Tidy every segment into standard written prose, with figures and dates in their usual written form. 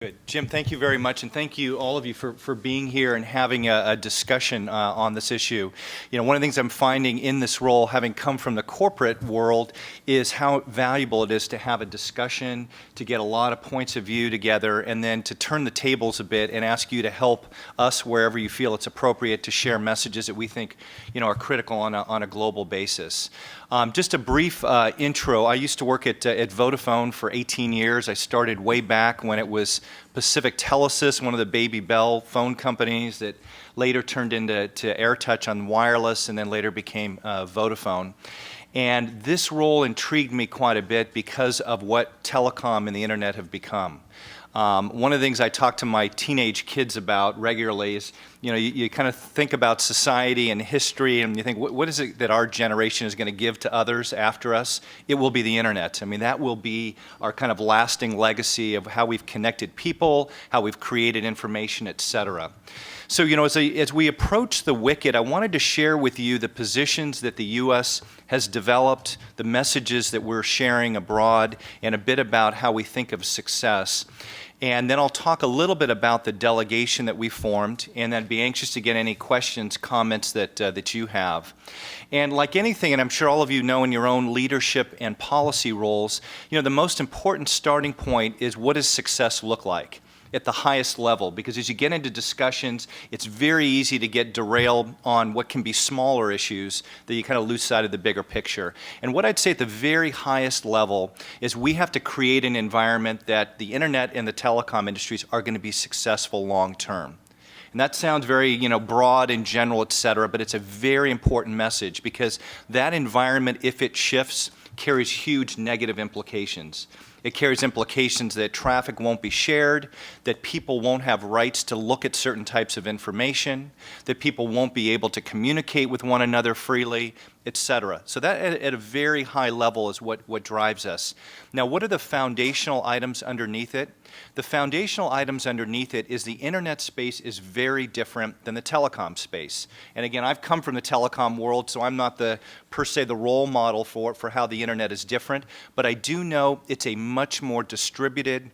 Good. Jim, thank you very much, and thank you, all of you, for being here and having a discussion on this issue. You know, one of the things I'm finding in this role, having come from the corporate world, is how valuable it is to have a discussion, to get a lot of points of view together, and then to turn the tables a bit and ask you to help us wherever you feel it's appropriate to share messages that we think, you know, are critical on a global basis. Just a brief intro. I used to work at Vodafone for 18 years. I started way back when it was Pacific Telesis, one of the Baby Bell phone companies that later turned into AirTouch on wireless and then later became Vodafone. And this role intrigued me quite a bit because of what telecom and the internet have become. One of the things I talk to my teenage kids about regularly is, you know, you kind of think about society and history and you think, what is it that our generation is going to give to others after us? It will be the internet. I mean, that will be our kind of lasting legacy of how we've connected people, how we've created information, et cetera. So, you know, as we approach the wicket, I wanted to share with you the positions that the U.S. has developed, the messages that we're sharing abroad, and a bit about how we think of success. And then I'll talk a little bit about the delegation that we formed, and I'd be anxious to get any questions, comments that you have. And like anything, and I'm sure all of you know in your own leadership and policy roles, you know, the most important starting point is, what does success look like at the highest level? Because as you get into discussions, it's very easy to get derailed on what can be smaller issues that you kind of lose sight of the bigger picture. And what I'd say at the very highest level is we have to create an environment that the internet and the telecom industries are going to be successful long term. And that sounds very, you know, broad and general, et cetera, but it's a very important message because that environment, if it shifts, carries huge negative implications. It carries implications that traffic won't be shared, that people won't have rights to look at certain types of information, that people won't be able to communicate with one another freely, et cetera. So that at a very high level is what drives us. Now, what are the foundational items underneath it? The foundational items underneath it is the internet space is very different than the telecom space. And again, I've come from the telecom world, so I'm not per se the role model for how the internet is different, but I do know it's a much more distributed,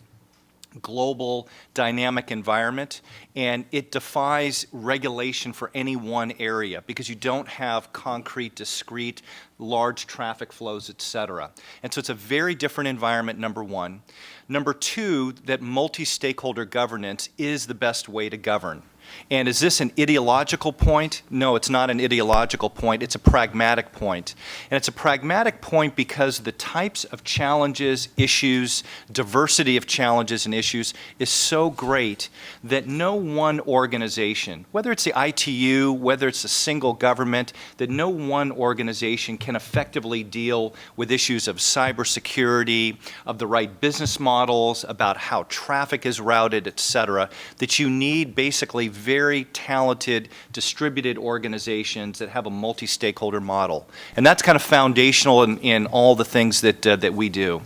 global, dynamic environment, and it defies regulation for any one area because you don't have concrete, discrete, large traffic flows, et cetera. And so it's a very different environment, number one. Number two, that multi-stakeholder governance is the best way to govern. And is this an ideological point? No, it's not an ideological point. It's a pragmatic point. And it's a pragmatic point because the types of challenges, issues, diversity of challenges and issues is so great that no one organization, whether it's the ITU, whether it's a single government, that no one organization can effectively deal with issues of cybersecurity, of the right business models, about how traffic is routed, et cetera, that you need basically very talented, distributed organizations that have a multi-stakeholder model. And that's kind of foundational in all the things that we do.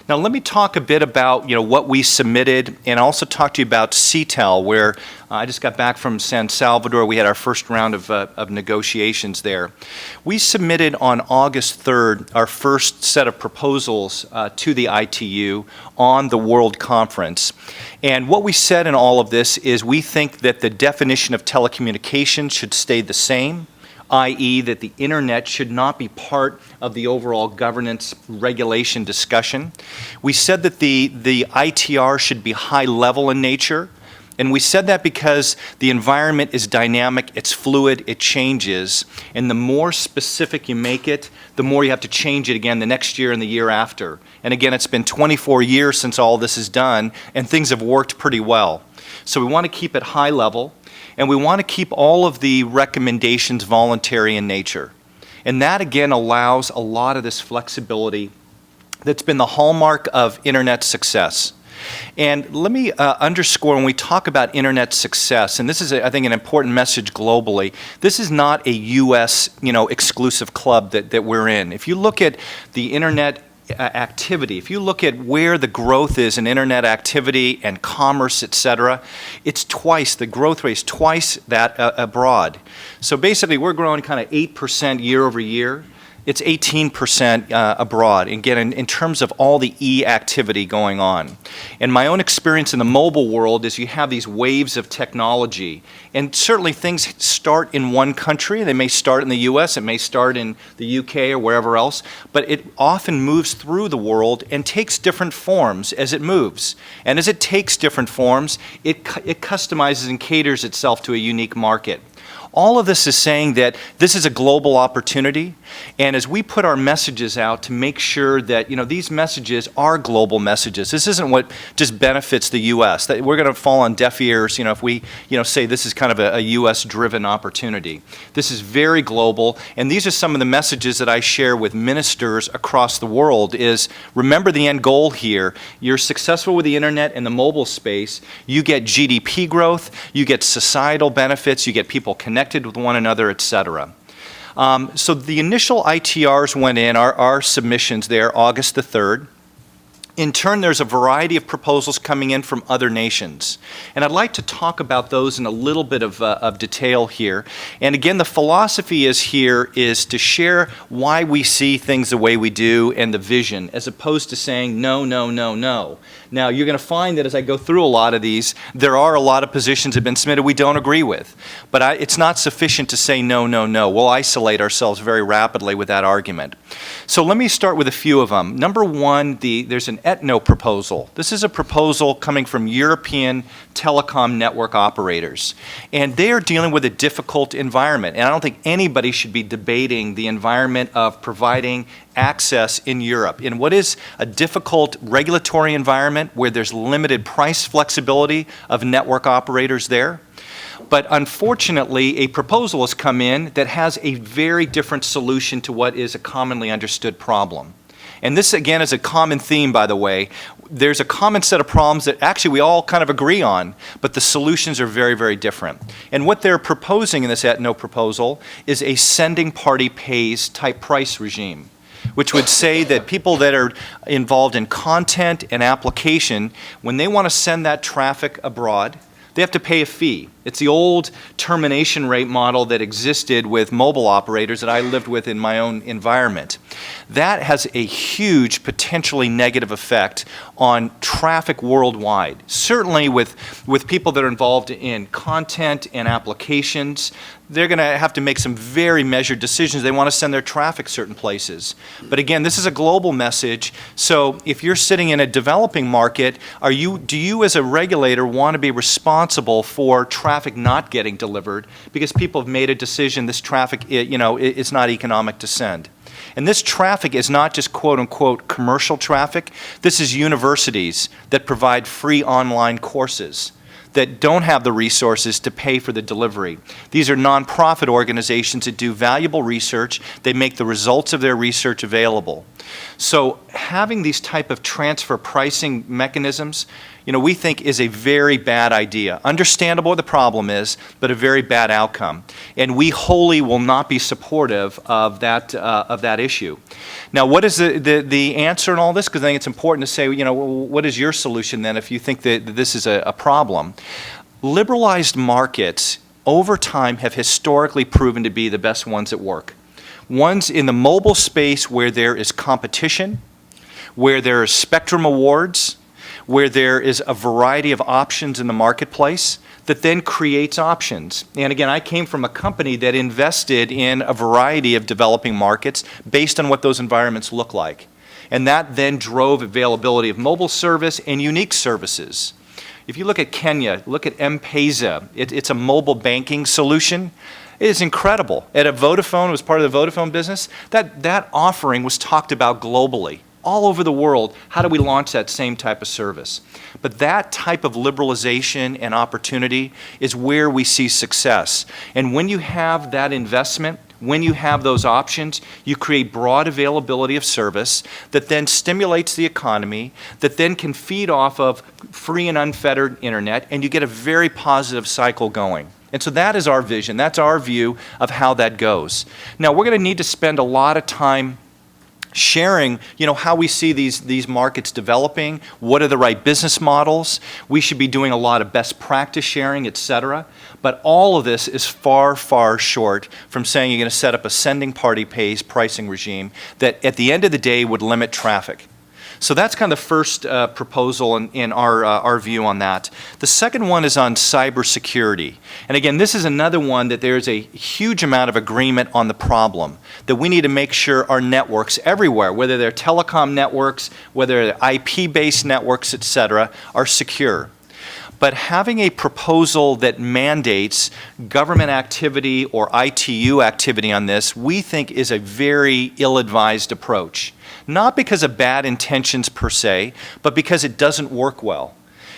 Now let me talk a bit about, you know, what we submitted, and also talk to you about CTEL, where I just got back from San Salvador. We had our first round of negotiations there. We submitted on August 3rd our first set of proposals to the ITU on the World Conference. And what we said in all of this is we think that the definition of telecommunications should stay the same, i.e. that the internet should not be part of the overall governance regulation discussion. We said that the ITR should be high level in nature, and we said that because the environment is dynamic, it's fluid, it changes, and the more specific you make it, the more you have to change it again the next year and the year after. And again, it's been 24 years since all this is done, and things have worked pretty well. So we want to keep it high level. And we want to keep all of the recommendations voluntary in nature. And that, again, allows a lot of this flexibility that's been the hallmark of internet success. And let me underscore, when we talk about internet success, and this is, I think, an important message globally, this is not a U.S. exclusive club that we're in. If you look at the internet activity, if you look at where the growth is in internet activity and commerce, et cetera, it's twice, the growth rate is twice that abroad. So basically we're growing kind of 8% year over year. It's 18% abroad, again, in terms of all the activity going on. And my own experience in the mobile world is you have these waves of technology. And certainly things start in one country. They may start in the US, it may start in the UK or wherever else, but it often moves through the world and takes different forms as it moves. And as it takes different forms, it customizes and caters itself to a unique market. All of this is saying that this is a global opportunity, and as we put our messages out to make sure that these messages are global messages. This isn't what just benefits the U.S. That we're going to fall on deaf ears if we say this is kind of a U.S.-driven opportunity. This is very global, and these are some of the messages that I share with ministers across the world is, remember the end goal here. You're successful with the internet and the mobile space. You get GDP growth, you get societal benefits, you get people connected with one another, etc. So the initial ITRs went in, our submissions there, August the 3rd. In turn, there's a variety of proposals coming in from other nations. And I'd like to talk about those in a little bit of detail here. And again, the philosophy is to share why we see things the way we do and the vision, as opposed to saying no, no, no, no. Now, you're going to find that as I go through a lot of these, there are a lot of positions that have been submitted we don't agree with. But it's not sufficient to say no, no, no. We'll isolate ourselves very rapidly with that argument. So let me start with a few of them. Number one, there's an ETNO proposal. This is a proposal coming from European telecom network operators. And they are dealing with a difficult environment. And I don't think anybody should be debating the environment of providing access in Europe in what is a difficult regulatory environment where there's limited price flexibility of network operators there. But unfortunately, a proposal has come in that has a very different solution to what is a commonly understood problem. And this, again, is a common theme, by the way. There's a common set of problems that actually we all kind of agree on, but the solutions are very, very different. And what they're proposing in this ETNO proposal is a sending party pays type price regime, which would say that people that are involved in content and application, when they want to send that traffic abroad, they have to pay a fee. It's the old termination rate model that existed with mobile operators that I lived with in my own environment. That has a huge, potentially negative effect on traffic worldwide. Certainly with people that are involved in content and applications, they're going to have to make some very measured decisions. They want to send their traffic certain places. But again, this is a global message. So if you're sitting in a developing market, do you as a regulator want to be responsible for traffic not getting delivered because people have made a decision this traffic, it's not economic to send? And this traffic is not just quote-unquote commercial traffic. This is universities that provide free online courses that don't have the resources to pay for the delivery. These are nonprofit organizations that do valuable research. They make the results of their research available. So having these type of transfer pricing mechanisms, we think is a very bad idea. Understandable what the problem is, but a very bad outcome. And we wholly will not be supportive of that issue. Now, what is the answer in all this? Because I think it's important to say, what is your solution then if you think that this is a problem? Liberalized markets over time have historically proven to be the best ones at work. Ones in the mobile space where there is competition, where there are spectrum awards, where there is a variety of options in the marketplace that then creates options. And again, I came from a company that invested in a variety of developing markets based on what those environments look like. And that then drove availability of mobile service and unique services. If you look at Kenya, look at M-Pesa, it's a mobile banking solution. It is incredible. At a Vodafone, it was part of the Vodafone business, that offering was talked about globally. All over the world, how do we launch that same type of service? But that type of liberalization and opportunity is where we see success. And when you have that investment, when you have those options, you create broad availability of service that then stimulates the economy, that then can feed off of free and unfettered internet, and you get a very positive cycle going. And so that is our vision. That's our view of how that goes. Now, we're going to need to spend a lot of time sharing, how we see these markets developing, what are the right business models. We should be doing a lot of best practice sharing, et cetera. But all of this is far, far short from saying you're going to set up a sending party pays pricing regime that at the end of the day would limit traffic. So that's kind of the first proposal in our view on that. The second one is on cybersecurity. And again, this is another one that there's a huge amount of agreement on the problem, that we need to make sure our networks everywhere, whether they're telecom networks, whether they're IP-based networks, et cetera, are secure. But having a proposal that mandates government activity or ITU activity on this, we think is a very ill-advised approach. Not because of bad intentions per se, but because it doesn't work well.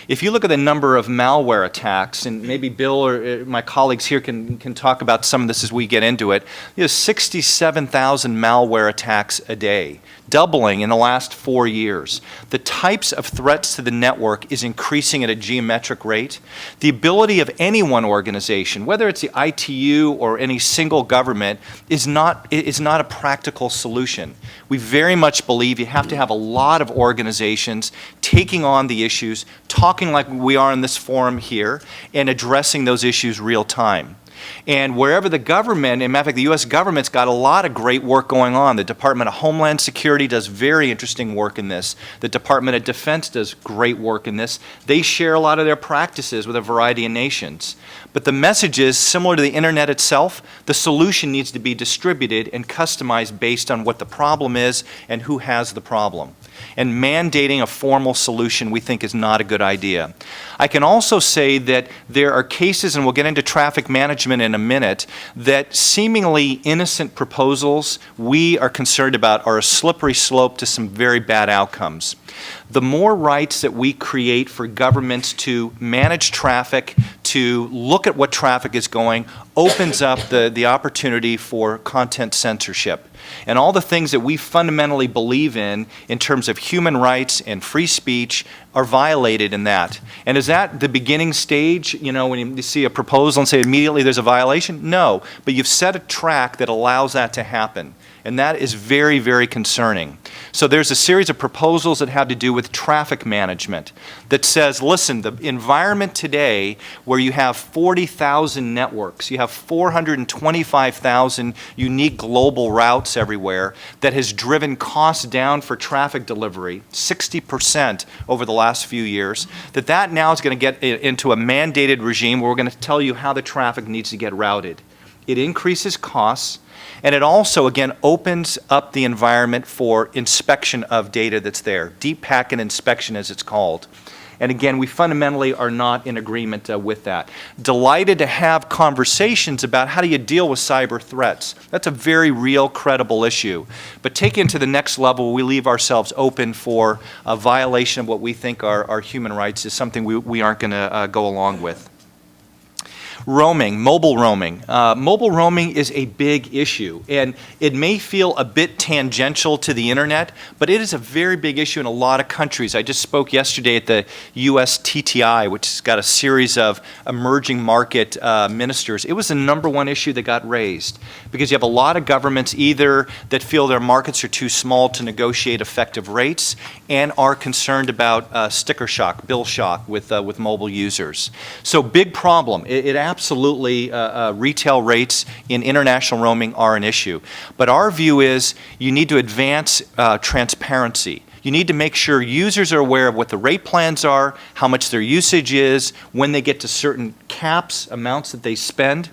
If you look at the number of malware attacks, and maybe Bill or my colleagues here can talk about some of this as we get into it, there's 67,000 malware attacks a day, doubling in the last 4 years. The types of threats to the network is increasing at a geometric rate. The ability of any one organization, whether it's the ITU or any single government, is not a practical solution. We very much believe you have to have a lot of organizations taking on the issues, talking like we are in this forum here, and addressing those issues real time. And wherever the government, in fact, the U.S. government's got a lot of great work going on. The Department of Homeland Security does very interesting work in this. The Department of Defense does great work in this. They share a lot of their practices with a variety of nations. But the message is, similar to the internet itself, the solution needs to be distributed and customized based on what the problem is and who has the problem. And mandating a formal solution we think is not a good idea. I can also say that there are cases, and we'll get into traffic management in a minute, that seemingly innocent proposals we are concerned about are a slippery slope to some very bad outcomes. The more rights that we create for governments to manage traffic, to look at what traffic is going, opens up the opportunity for content censorship. And all the things that we fundamentally believe in terms of human rights and free speech are violated in that. And is that the beginning stage, when you see a proposal and say immediately there's a violation? No, but you've set a track that allows that to happen. And that is very, very concerning. So there's a series of proposals that have to do with traffic management that says, listen, the environment today where you have 40,000 networks, you have 425,000 unique global routes everywhere that has driven costs down for traffic delivery, 60% over the last few years, that now is going to get into a mandated regime where we're going to tell you how the traffic needs to get routed. It increases costs. And it also, again, opens up the environment for inspection of data that's there, deep packet inspection as it's called. And again, we fundamentally are not in agreement with that. Delighted to have conversations about how do you deal with cyber threats. That's a very real, credible issue. But taken to the next level, we leave ourselves open for a violation of what we think are human rights is something we aren't going to go along with. Roaming, mobile roaming. Mobile roaming is a big issue, and it may feel a bit tangential to the internet, but it is a very big issue in a lot of countries. I just spoke yesterday at the US TTI, which has got a series of emerging market ministers. It was the #1 issue that got raised, because you have a lot of governments either that feel their markets are too small to negotiate effective rates and are concerned about sticker shock, bill shock with mobile users. So big problem. It absolutely, retail rates in international roaming are an issue. But our view is you need to advance transparency. You need to make sure users are aware of what the rate plans are, how much their usage is, when they get to certain caps, amounts that they spend.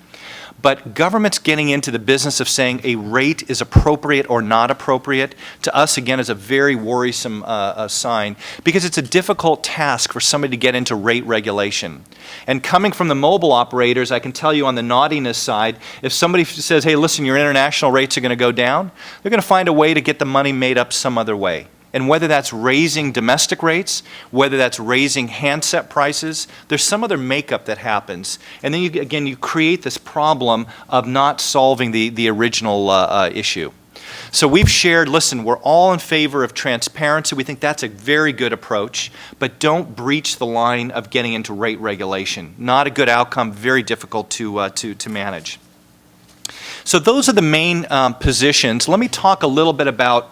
But governments getting into the business of saying a rate is appropriate or not appropriate, to us, again, is a very worrisome sign, because it's a difficult task for somebody to get into rate regulation. And coming from the mobile operators, I can tell you on the naughtiness side, if somebody says, hey, listen, your international rates are going to go down, they're going to find a way to get the money made up some other way. And whether that's raising domestic rates, whether that's raising handset prices, there's some other makeup that happens. And then, you create this problem of not solving the original issue. So we've shared, listen, we're all in favor of transparency. We think that's a very good approach, but don't breach the line of getting into rate regulation. Not a good outcome, very difficult to manage. So those are the main positions. Let me talk a little bit about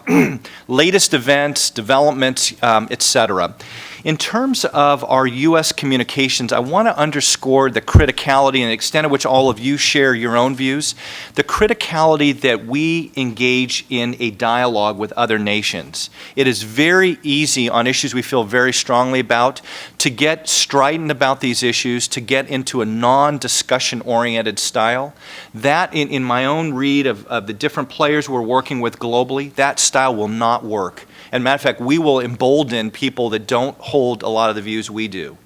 latest events, developments, et cetera. In terms of our U.S. communications, I want to underscore the criticality and the extent to which all of you share your own views, the criticality that we engage in a dialogue with other nations. It is very easy on issues we feel very strongly about to get strident about these issues, to get into a non-discussion oriented style. That, in my own read of the different players we're working with globally, that style will not work. As a matter of fact, we will embolden people that don't hold a lot of the views we do.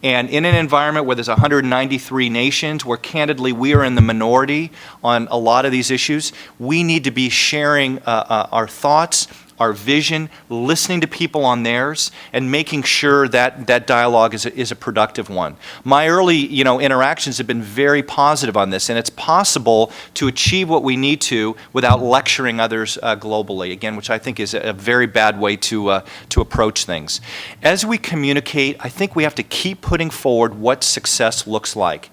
And in an environment where there's 193 nations, where candidly we are in the minority on a lot of these issues, we need to be sharing our thoughts, our vision, listening to people on theirs, and making sure that that dialogue is a productive one. My early interactions have been very positive on this, and it's possible to achieve what we need to without lecturing others globally, again, which I think is a very bad way to approach things. As we communicate, I think we have to keep putting forward what success looks like.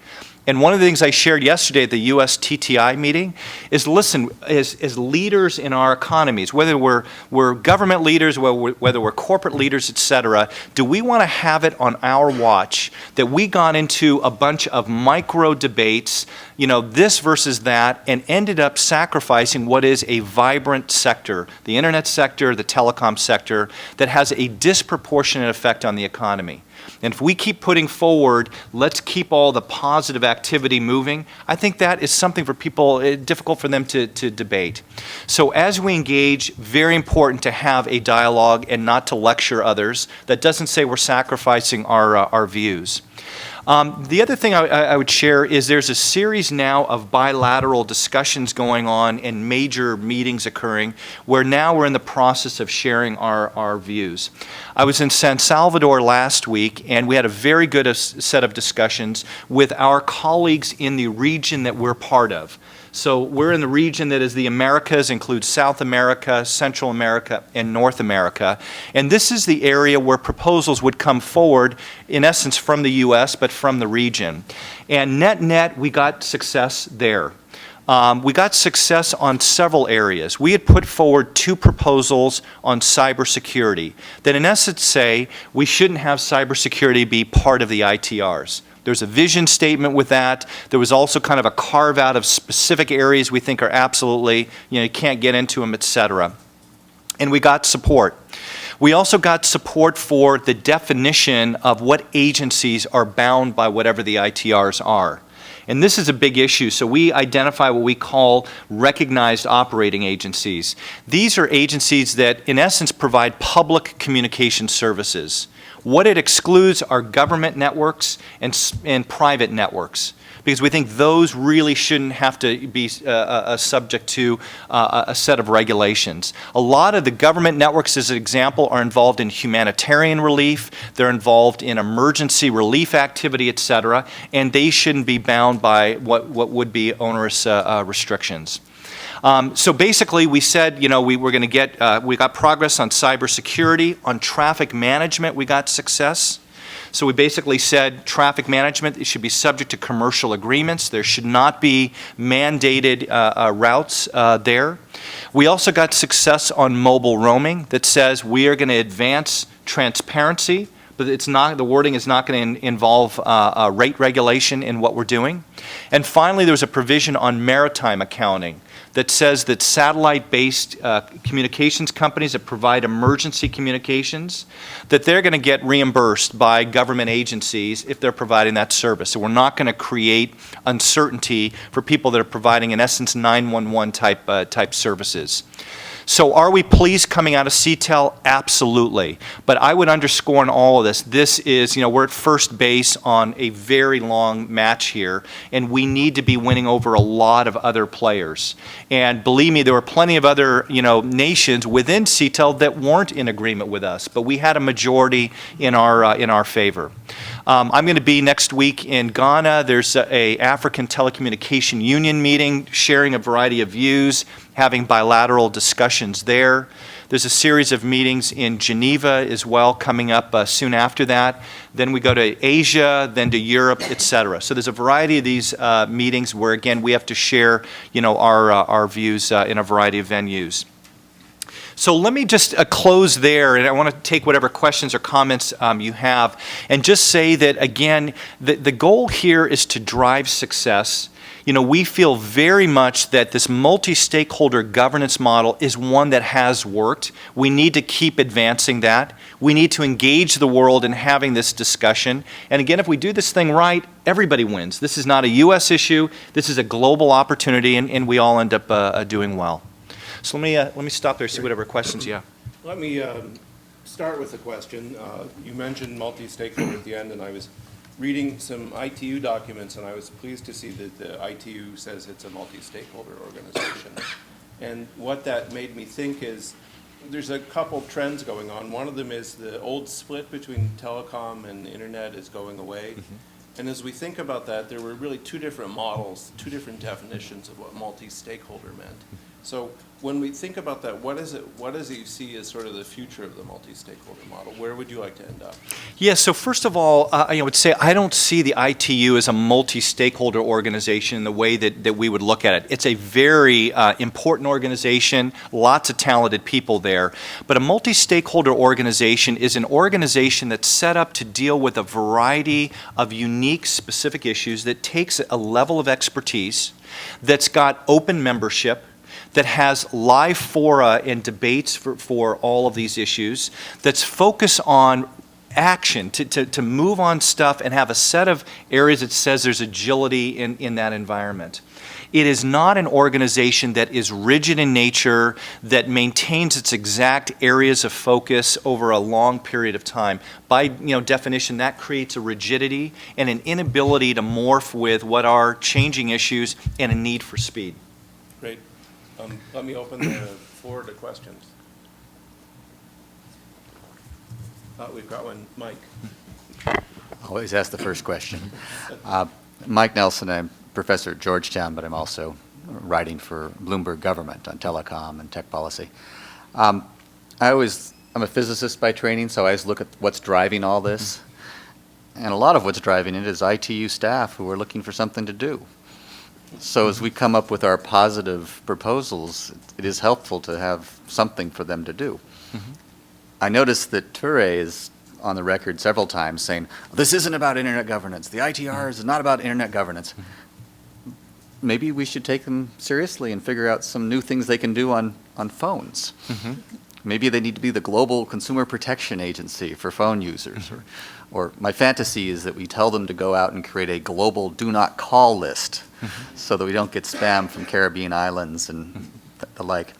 And one of the things I shared yesterday at the U.S. TTI meeting is, listen, as leaders in our economies, whether we're government leaders, whether we're corporate leaders, et cetera, do we want to have it on our watch that we got into a bunch of micro debates, this versus that, and ended up sacrificing what is a vibrant sector, the internet sector, the telecom sector, that has a disproportionate effect on the economy. And if we keep putting forward, let's keep all the positive activity moving, I think that is something for people, difficult for them to debate. So as we engage, very important to have a dialogue and not to lecture others. That doesn't say we're sacrificing our views. The other thing I would share is there's a series now of bilateral discussions going on and major meetings occurring where now we're in the process of sharing our views. I was in San Salvador last week, and we had a very good set of discussions with our colleagues in the region that we're part of. So we're in the region that is the Americas, includes South America, Central America, and North America. And this is the area where proposals would come forward, in essence, from the U.S., but from the region. And net, we got success there. We got success on several areas. We had put forward 2 proposals on cybersecurity that in essence say we shouldn't have cybersecurity be part of the ITRs. There's a vision statement with that. There was also kind of a carve out of specific areas we think are absolutely, you can't get into them, et cetera. And we got support. We also got support for the definition of what agencies are bound by whatever the ITRs are. And this is a big issue, so we identify what we call recognized operating agencies. These are agencies that, in essence, provide public communication services. What it excludes are government networks and private networks, because we think those really shouldn't have to be subject to a set of regulations. A lot of the government networks, as an example, are involved in humanitarian relief, they're involved in emergency relief activity, et cetera, and they shouldn't be bound by what would be onerous restrictions. So basically, we said, we were going to get, we got progress on cybersecurity, on traffic management, we got success. So we basically said traffic management, it should be subject to commercial agreements. There should not be mandated routes there. We also got success on mobile roaming that says we are going to advance transparency, but it's not, the wording is not going to involve rate regulation in what we're doing. And finally, there's a provision on maritime accounting that says that satellite-based communications companies that provide emergency communications, that they're going to get reimbursed by government agencies if they're providing that service. So we're not going to create uncertainty for people that are providing, in essence, 911 type services. So are we pleased coming out of CTEL? Absolutely. But I would underscore in all of this, this is, we're at first base on a very long match here, and we need to be winning over a lot of other players. And believe me, there were plenty of other, nations within CTEL that weren't in agreement with us, but we had a majority in our favor. I'm going to be next week in Ghana. There's a African Telecommunication Union meeting, sharing a variety of views, having bilateral discussions there. There's a series of meetings in Geneva as well coming up soon after that. Then we go to Asia, then to Europe, et cetera. So there's a variety of these meetings where, again, we have to share, our views in a variety of venues. So let me just close there, and I want to take whatever questions or comments you have, and just say that, again, the goal here is to drive success. We feel very much that this multi-stakeholder governance model is one that has worked. We need to keep advancing that. We need to engage the world in having this discussion. And again, if we do this thing right, everybody wins. This is not a U.S. issue. This is a global opportunity, and we all end up doing well. So let me stop there, see whatever questions you have. Let me start with a question. You mentioned multi-stakeholder at the end, and I was reading some ITU documents, and I was pleased to see that the ITU says it's a multi-stakeholder organization. And what that made me think is there's a couple trends going on. One of them is the old split between telecom and internet is going away. Mm-hmm. And as we think about that, there were really two different models, two different definitions of what multi-stakeholder meant. So when we think about that, what is it you see as sort of the future of the multi-stakeholder model? Where would you like to end up? Yeah, so first of all, I would say I don't see the ITU as a multi-stakeholder organization in the way that we would look at it. It's a very important organization, lots of talented people there. But a multi-stakeholder organization is an organization that's set up to deal with a variety of unique, specific issues that takes a level of expertise, that's got open membership, that has live fora and debates for all of these issues, that's focused on action, to move on stuff and have a set of areas that says there's agility in that environment. It is not an organization that is rigid in nature, that maintains its exact areas of focus over a long period of time. By definition, that creates a rigidity and an inability to morph with what are changing issues and a need for speed. Great. Let me open the floor to questions. We've got one. Mike. Always ask the first question. Mike Nelson, I'm professor at Georgetown, but I'm also writing for Bloomberg Government on telecom and tech policy. I'm a physicist by training, so I always look at what's driving all this. And a lot of what's driving it is ITU staff who are looking for something to do. So as we come up with our positive proposals, it is helpful to have something for them to do. Mm-hmm. I noticed that Ture is on the record several times saying, this isn't about internet governance. The ITR is not about internet governance. Mm-hmm. Maybe we should take them seriously and figure out some new things they can do on phones. Mm-hmm. Maybe they need to be the global consumer protection agency for phone users. Mm-hmm. Or my fantasy is that we tell them to go out and create a global do not call list so that we don't get spam from Caribbean islands and the like.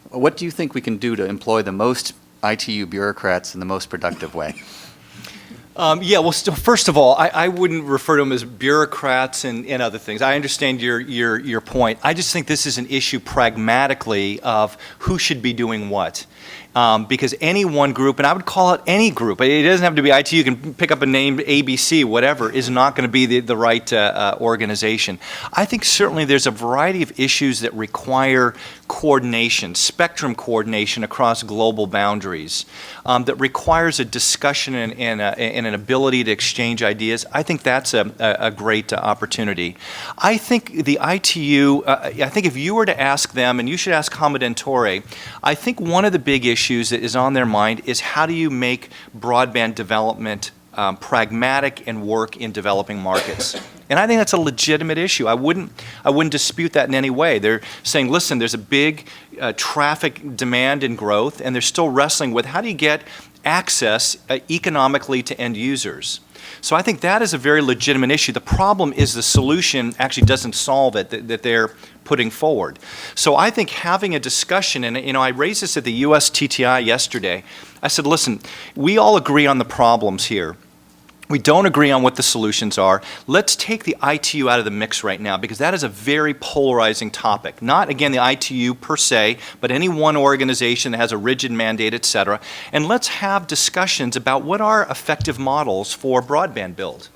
What do you think we can do to employ the most ITU bureaucrats in the most productive way? Well, first of all, I wouldn't refer to them as bureaucrats and other things. I understand your point. I just think this is an issue pragmatically of who should be doing what. Because any one group, and I would call it any group, it doesn't have to be ITU, you can pick up a name, ABC, whatever, is not going to be the right organization. I think certainly there's a variety of issues that require coordination, spectrum coordination across global boundaries, that requires a discussion and an ability to exchange ideas. I think that's a great opportunity. I think the ITU, I think if you were to ask them, and you should ask Commodore, I think one of the big issues that is on their mind is how do you make broadband development pragmatic and work in developing markets. And I think that's a legitimate issue. I wouldn't dispute that in any way. They're saying, listen, there's a big traffic demand and growth, and they're still wrestling with how do you get access economically to end users. So I think that is a very legitimate issue. The problem is the solution actually doesn't solve it that they're putting forward. So I think having a discussion, and I raised this at the US TTI yesterday. I said, listen, we all agree on the problems here. We don't agree on what the solutions are. Let's take the ITU out of the mix right now because that is a very polarizing topic. Not, again, the ITU per se, but any one organization that has a rigid mandate, et cetera. And let's have discussions about what are effective models for broadband build.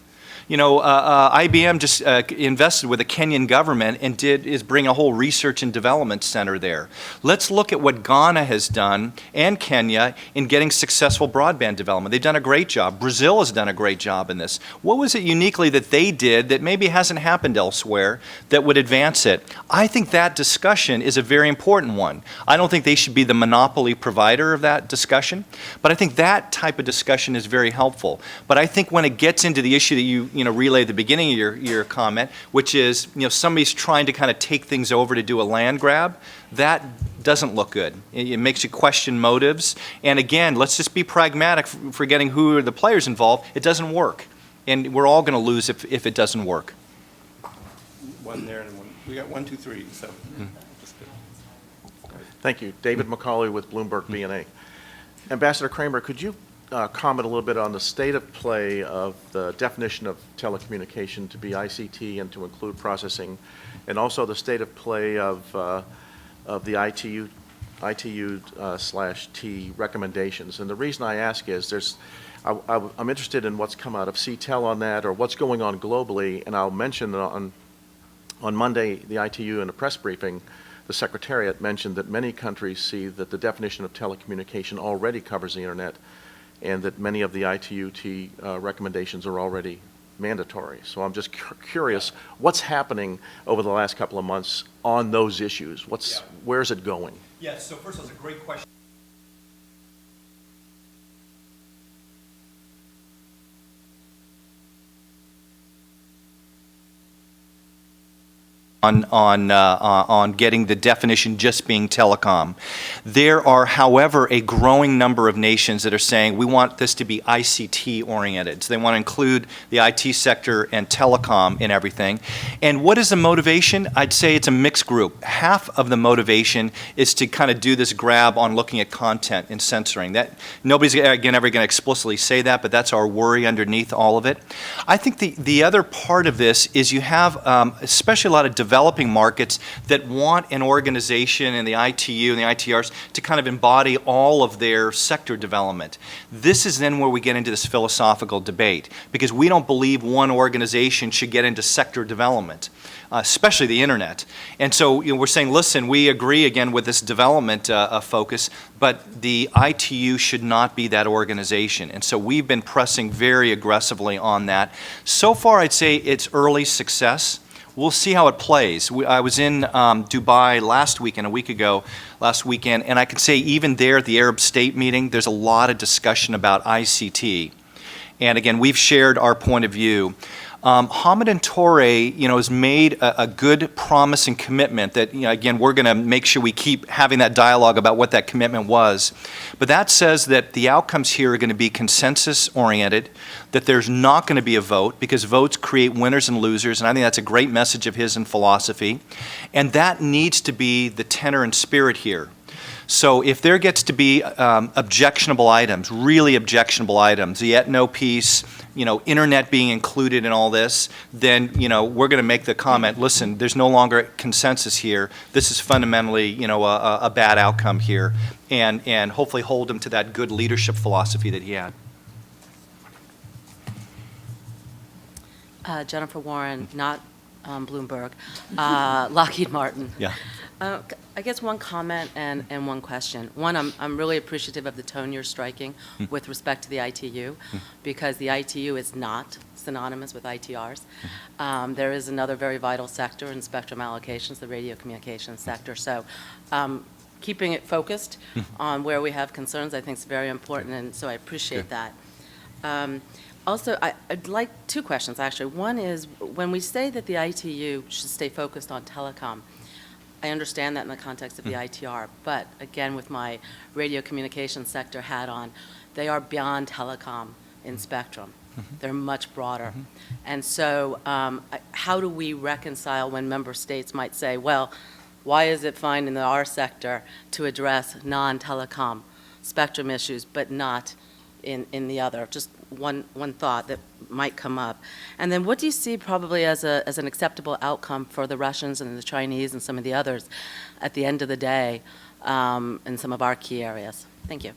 IBM just invested with the Kenyan government and is bring a whole research and development center there. Let's look at what Ghana has done and Kenya in getting successful broadband development. They've done a great job. Brazil has done a great job in this. What was it uniquely that they did that maybe hasn't happened elsewhere that would advance it? I think that discussion is a very important one. I don't think they should be the monopoly provider of that discussion, but I think that type of discussion is very helpful. But I think when it gets into the issue that you relayed at the beginning of your comment, which is somebody's trying to kind of take things over to do a land grab, that doesn't look good. It makes you question motives. And again, let's just be pragmatic, forgetting who are the players involved. It doesn't work. And we're all going to lose if it doesn't work. One there and one. We got 1, 2, 3. So. Thank you. David McCauley with Bloomberg BNA. Ambassador Kramer, could you comment a little bit on the state of play of the definition of telecommunication to be ICT and to include processing, and also the state of play of the ITU/T recommendations? And the reason I ask is I'm interested in what's come out of CTEL on that, or what's going on globally, and I'll mention that on Monday, the ITU in a press briefing, the Secretariat mentioned that many countries see that the definition of telecommunication already covers the Internet, and that many of the ITU-T recommendations are already mandatory. So I'm just curious, what's happening over the last couple of months on those issues? Where's it going? Yes, so first of all, it's a great question. On getting the definition just being telecom. There are, however, a growing number of nations that are saying we want this to be ICT oriented. So they want to include the IT sector and telecom in everything. And what is the motivation? I'd say it's a mixed group. Half of the motivation is to kind of do this grab on looking at content and censoring. That nobody's again ever going to explicitly say that, but that's our worry underneath all of it. I think the other part of this is you have especially a lot of developing markets that want an organization and the ITU and the ITRs to kind of embody all of their sector development. This is then where we get into this philosophical debate, because we don't believe one organization should get into sector development, especially the Internet. And so we're saying, listen, we agree again with this development focus, but the ITU should not be that organization. And so we've been pressing very aggressively on that. So far, I'd say it's early success. We'll see how it plays. I was in Dubai last weekend, last weekend, and I can say even there at the Arab State meeting, there's a lot of discussion about ICT. And again, we've shared our point of view. Hamid and Toure, has made a good promise and commitment that, again, we're going to make sure we keep having that dialogue about what that commitment was. But that says that the outcomes here are going to be consensus-oriented, that there's not going to be a vote, because votes create winners and losers, and I think that's a great message of his in philosophy. And that needs to be the tenor and spirit here. So if there gets to be objectionable items, really objectionable items, the Etno piece, Internet being included in all this, then, we're going to make the comment, listen, there's no longer consensus here. This is fundamentally, a bad outcome here, and hopefully hold him to that good leadership philosophy that he had. Jennifer Warren, not Bloomberg, Lockheed Martin. Yeah. I guess one comment and one question. One, I'm really appreciative of the tone you're striking with respect to the ITU, because the ITU is not synonymous with ITRs. There is another very vital sector in spectrum allocations, the radio communications sector. So keeping it focused on where we have concerns, I think is very important, and so I appreciate that. Also, I'd like two questions, actually. One is, when we say that the ITU should stay focused on telecom, I understand that in the context of the ITR, but again, with my radio communications sector hat on, they are beyond telecom in spectrum. They're much broader. And so how do we reconcile when member states might say, well, why is it fine in our sector to address non-telecom spectrum issues, but not in the other? Just one thought that might come up. And then what do you see probably as an acceptable outcome for the Russians and the Chinese and some of the others at the end of the day in some of our key areas? Thank you.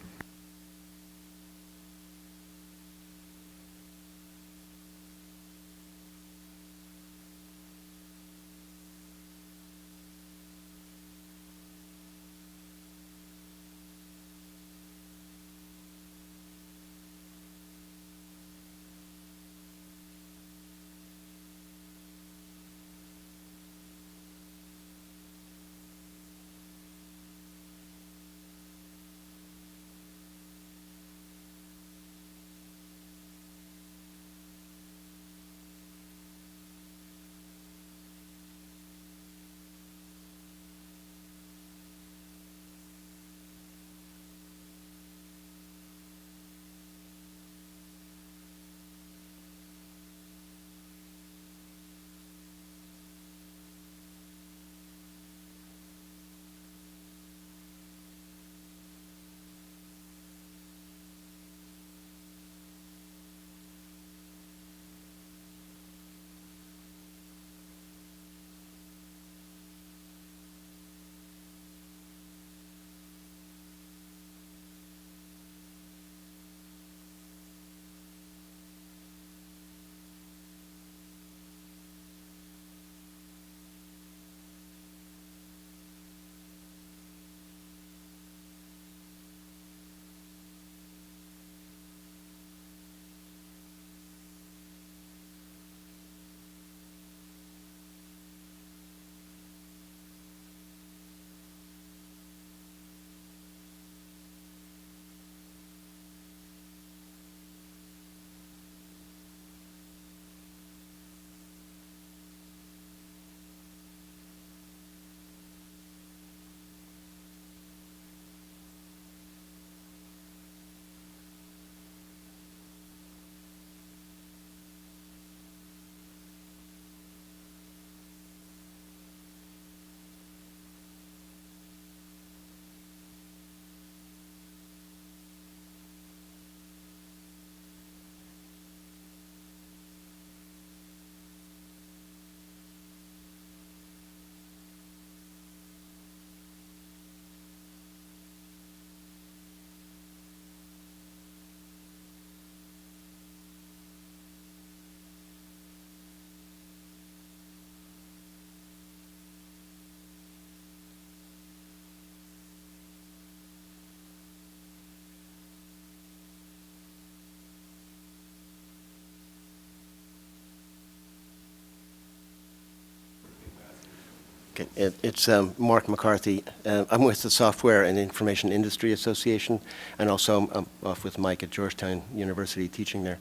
Okay. It's Mark McCarthy. I'm with the Software and Information Industry Association, and also I'm off with Mike at Georgetown University teaching there.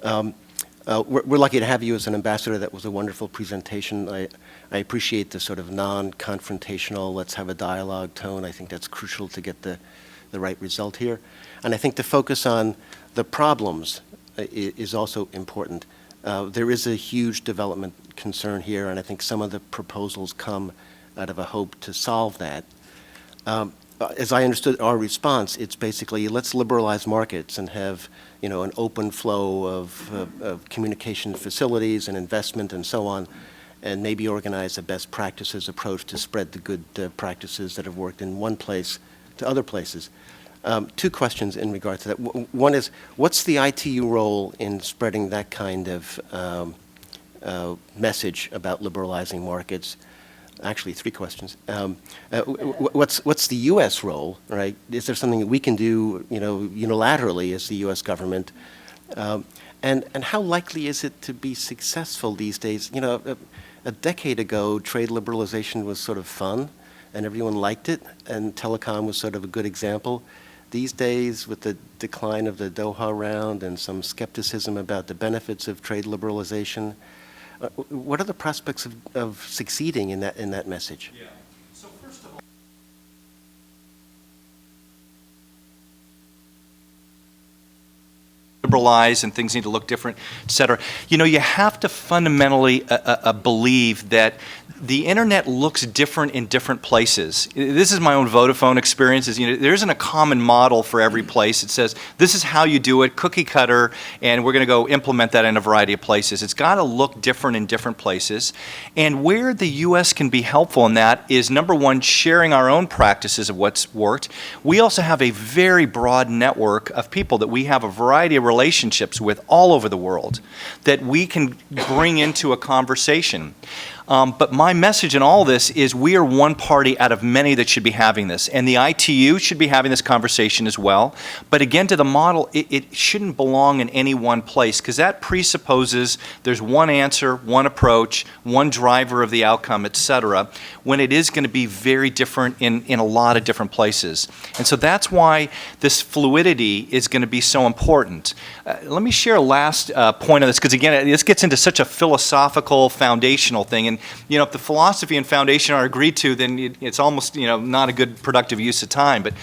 We're lucky to have you as an ambassador. That was a wonderful presentation. I appreciate the sort of non-confrontational, let's have a dialogue tone. I think that's crucial to get the right result here. And I think the focus on the problems is also important. There is a huge development concern here, and I think some of the proposals come out of a hope to solve that. As I understood our response, it's basically let's liberalize markets and have an open flow of communication facilities and investment and so on, and maybe organize a best practices approach to spread the good practices that have worked in one place to other places. Two questions in regard to that. One is, what's the ITU role in spreading that kind of message about liberalizing markets? Actually, three questions. What's the U.S. role, right? Is there something that we can do, unilaterally as the U.S. government? And how likely is it to be successful these days? A decade ago, trade liberalization was sort of fun, and everyone liked it, and telecom was sort of a good example. These days, with the decline of the Doha round and some skepticism about the benefits of trade liberalization, what are the prospects of succeeding in that message? Yeah. So first of all, liberalize and things need to look different, et cetera. You have to fundamentally believe that the internet looks different in different places. This is my own Vodafone experience. There isn't a common model for every place. It says, this is how you do it, cookie cutter, and we're going to go implement that in a variety of places. It's got to look different in different places. And where the U.S. can be helpful in that is, number one, sharing our own practices of what's worked. We also have a very broad network of people that we have a variety of relationships with all over the world that we can bring into a conversation. But my message in all this is we are one party out of many that should be having this. And the ITU should be having this conversation as well. But again, to the model, it shouldn't belong in any one place, because that presupposes there's one answer, one approach, one driver of the outcome, et cetera, when it is going to be very different in a lot of different places. And so that's why this fluidity is going to be so important. Let me share a last point on this, because again, this gets into such a philosophical, foundational thing. And if the philosophy and foundation are agreed to, then it's almost not a good productive use of time. But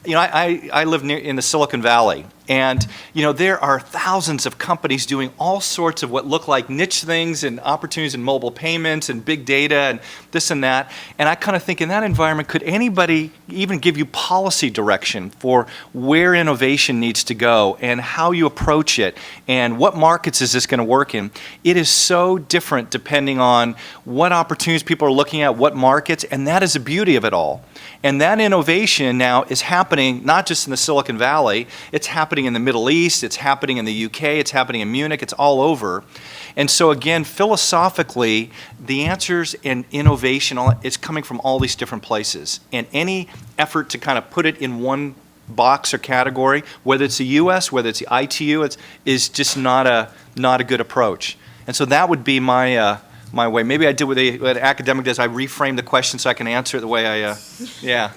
I live in the Silicon Valley, and there are thousands of companies doing all sorts of what look like niche things and opportunities in mobile payments and big data and this and that. And I kind of think, in that environment, could anybody even give you policy direction for where innovation needs to go and how you approach it and what markets is this going to work in? It is so different depending on what opportunities people are looking at, what markets, and that is the beauty of it all. And that innovation now is happening not just in the Silicon Valley, it's happening in the Middle East, it's happening in the UK, it's happening in Munich, it's all over. And so again, philosophically, the answers and innovation is coming from all these different places. And any effort to kind of put it in one box or category, whether it's the US, whether it's the ITU, is just not a good approach. And so that would be my way. Maybe I did what an academic does. I reframe the question so I can answer it the way I, yeah.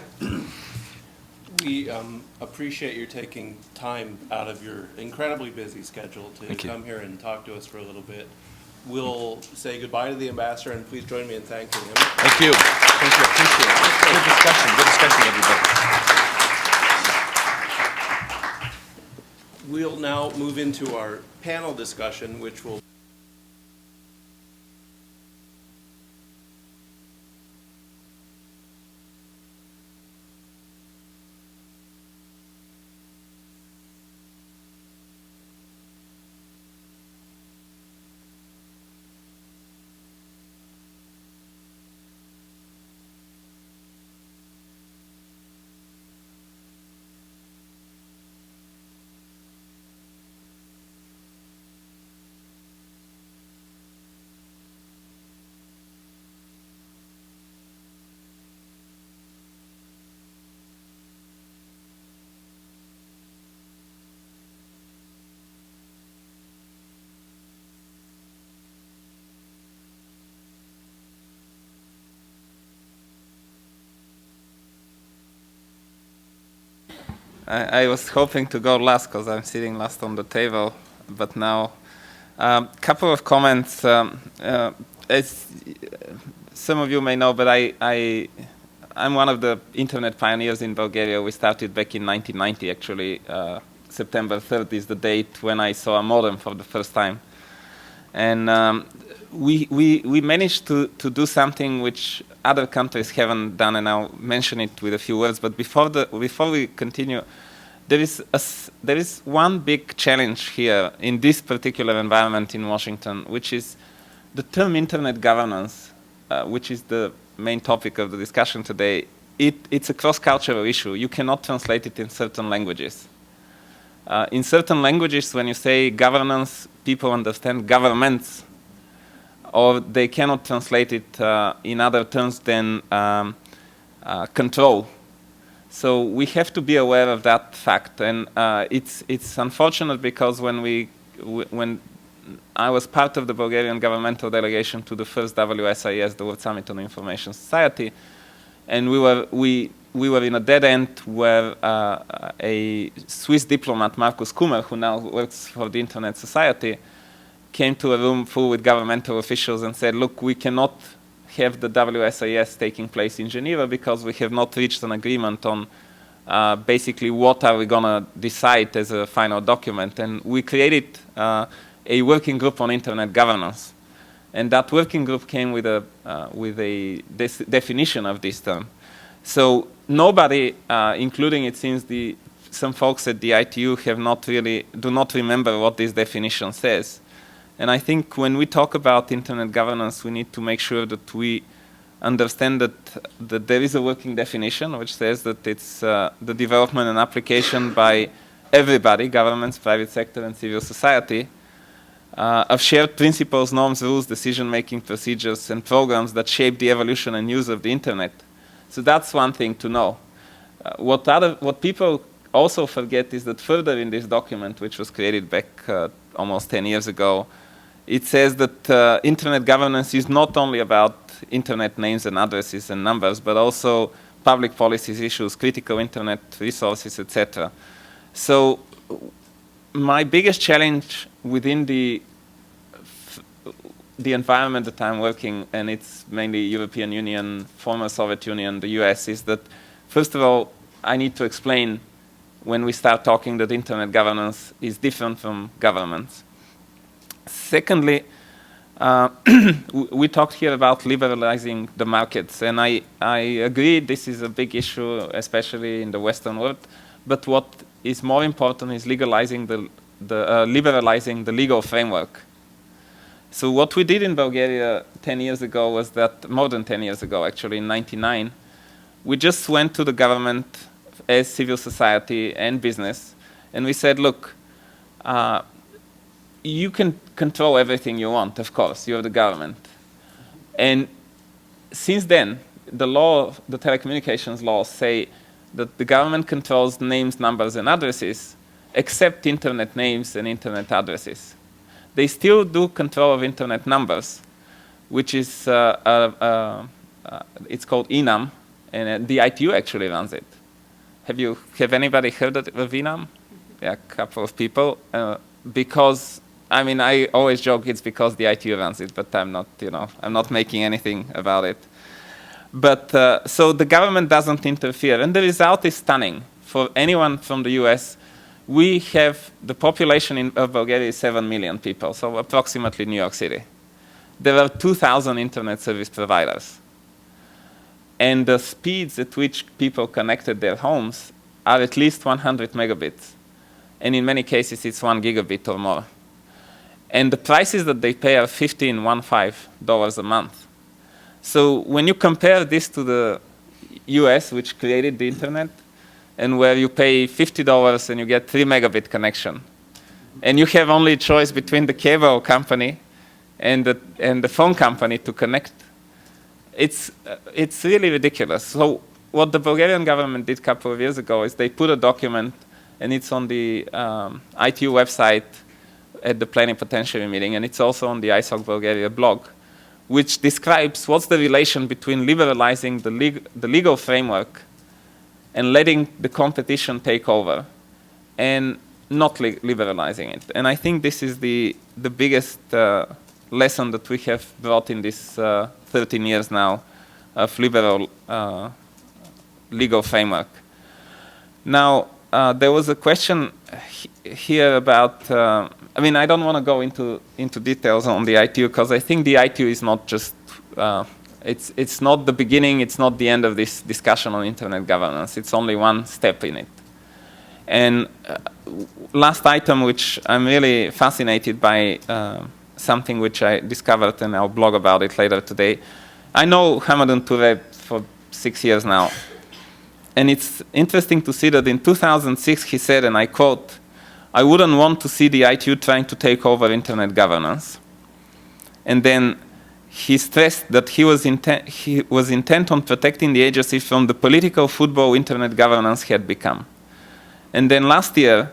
We appreciate your taking time out of your incredibly busy schedule to come here and talk to us for a little bit. We'll say goodbye to the ambassador, and please join me in thanking him. Thank you. Thank you. Appreciate it. Good discussion. Good discussion, everybody. We'll now move into our panel discussion, which will I was hoping to go last because I'm sitting last on the table, but now, couple of comments. As some of you may know, but I'm one of the internet pioneers in Bulgaria. We started back in 1990, actually. September 3rd is the date when I saw a modem for the first time. And we managed to do something which other countries haven't done, and I'll mention it with a few words. But before we continue, there is one big challenge here in this particular environment in Washington, which is the term internet governance, which is the main topic of the discussion today. It's a cross-cultural issue. You cannot translate it in certain languages. In certain languages, when you say governance, people understand governments, or they cannot translate it in other terms than control. So we have to be aware of that fact, and it's unfortunate because when I was part of the Bulgarian governmental delegation to the first WSIS, the World Summit on Information Society, and we were in a dead end where a Swiss diplomat, Markovski, who now works for the Internet Society, came to a room full with governmental officials and said, look, we cannot have the WSIS taking place in Geneva because we have not reached an agreement on basically what are we going to decide as a final document. And we created a working group on internet governance. And that working group came with a definition of this term. So nobody, including it seems some folks at the ITU do not remember what this definition says. And I think when we talk about internet governance, we need to make sure that we understand that there is a working definition which says that it's the development and application by everybody, governments, private sector, and civil society, of shared principles, norms, rules, decision-making procedures, and programs that shape the evolution and use of the internet. So that's one thing to know. What people also forget is that further in this document, which was created back almost 10 years ago, it says that internet governance is not only about internet names and addresses and numbers, but also public policies issues, critical internet resources, etc. So my biggest challenge within the environment that I'm working, and it's mainly European Union, former Soviet Union, the US, is that, first of all, I need to explain when we start talking that internet governance is different from governments. Secondly, we talked here about liberalizing the markets, and I agree this is a big issue, especially in the Western world, but what is more important is liberalizing the legal framework. So what we did in Bulgaria 10 years ago was that, more than 10 years ago actually, in 1999, we just went to the government as civil society and business, and we said, look, you can control everything you want, of course, you're the government. And since then, the telecommunications laws say that the government controls names, numbers, and addresses, except internet names and internet addresses. They still do control of internet numbers, which is, it's called ENAM, and the ITU actually runs it. Have anybody heard of ENAM? Yeah, a couple of people. Because, I mean, I always joke it's because the ITU runs it, but I'm not making anything about it. But, so the government doesn't interfere, and the result is stunning. For anyone from the US, we have, the population of Bulgaria is 7 million people, so approximately New York City. There are 2,000 internet service providers. And the speeds at which people connected their homes are at least 100 megabits. And in many cases, it's 1 gigabit or more. And the prices that they pay are $15 a month. So when you compare this to the US, which created the internet, and where you pay $50 and you get 3 megabit connection, and you have only choice between the cable company and the phone company to connect, it's really ridiculous. So what the Bulgarian government did a couple of years ago is they put a document, and it's on the ITU website at the plenipotentiary meeting, and it's also on the ISOC Bulgaria blog, which describes what's the relation between liberalizing the legal framework and letting the competition take over and not liberalizing it. And I think this is the biggest lesson that we have brought in this 13 years now of liberal legal framework. Now, there was a question here about, I mean, I don't want to go into details on the ITU because I think the ITU is not just, it's not the beginning, it's not the end of this discussion on internet governance. It's only one step in it. And last item, which I'm really fascinated by, something which I discovered and I'll blog about it later today. I know Hamad Touré for 6 years now. And it's interesting to see that in 2006 he said, and I quote, "I wouldn't want to see the ITU trying to take over internet governance." And then he stressed that he was intent on protecting the agency from the political football internet governance had become. And then last year,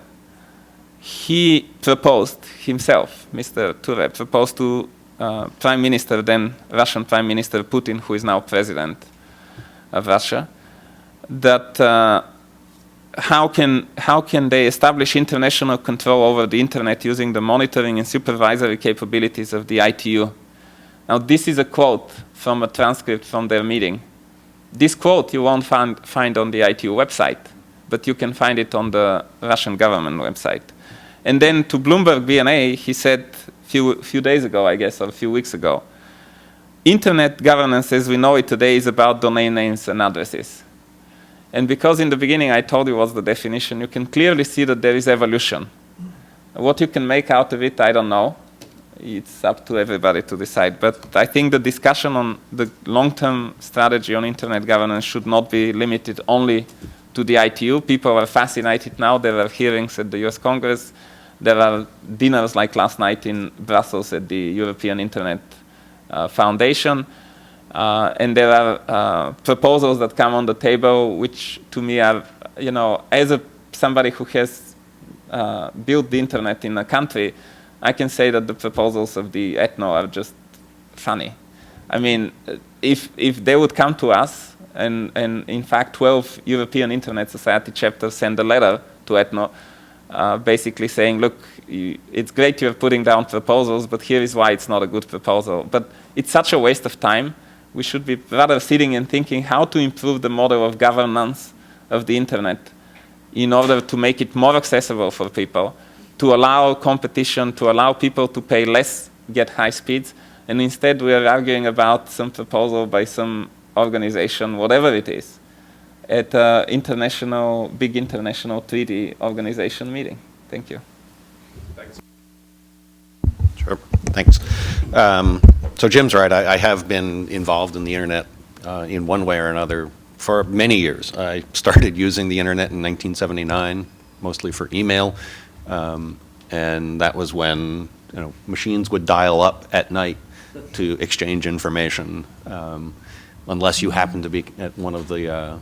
he proposed himself, Mr. Touré, proposed to Prime Minister, then Russian Prime Minister Putin, who is now President of Russia, that how can they establish international control over the internet using the monitoring and supervisory capabilities of the ITU. Now, this is a quote from a transcript from their meeting. This quote you won't find on the ITU website, but you can find it on the Russian government website. And then to Bloomberg BNA, he said a few days ago, I guess, or a few weeks ago, internet governance as we know it today is about domain names and addresses. And because in the beginning I told you what's the definition, you can clearly see that there is evolution. What you can make out of it, I don't know. It's up to everybody to decide. But I think the discussion on the long-term strategy on internet governance should not be limited only to the ITU. People are fascinated now. There are hearings at the US Congress. There are dinners like last night in Brussels at the European Internet Foundation. And there are proposals that come on the table, which to me are, you know, as somebody who has built the internet in a country, I can say that the proposals of the ethno are just funny. I mean, if they would come to us, and in fact 12 European Internet Society chapters send a letter to ethno, basically saying, look, it's great you're putting down proposals, but here is why it's not a good proposal. But it's such a waste of time. We should be rather sitting and thinking how to improve the model of governance of the internet in order to make it more accessible for people, to allow competition, to allow people to pay less, get high speeds, and instead we are arguing about some proposal by some organization, whatever it is, at an big international treaty organization meeting. Thank you. Thanks. Sure, thanks. So Jim's right, I have been involved in the internet in one way or another for many years. I started using the internet in 1979, mostly for email, and that was when machines would dial up at night to exchange information, unless you happened to be at one of the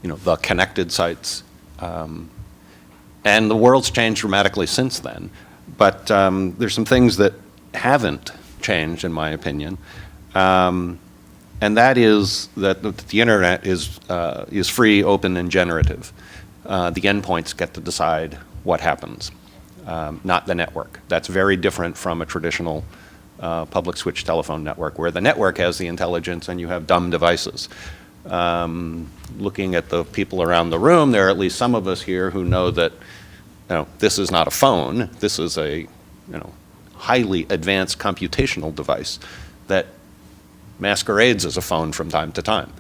the connected sites. And the world's changed dramatically since then, but there's some things that haven't changed, in my opinion, and that is that the internet is free, open, and generative. The endpoints get to decide what happens, not the network. That's very different from a traditional public switch telephone network, where the network has the intelligence and you have dumb devices. Looking at the people around the room, there are at least some of us here who know that this is not a phone. This is a highly advanced computational device that masquerades as a phone from time to time.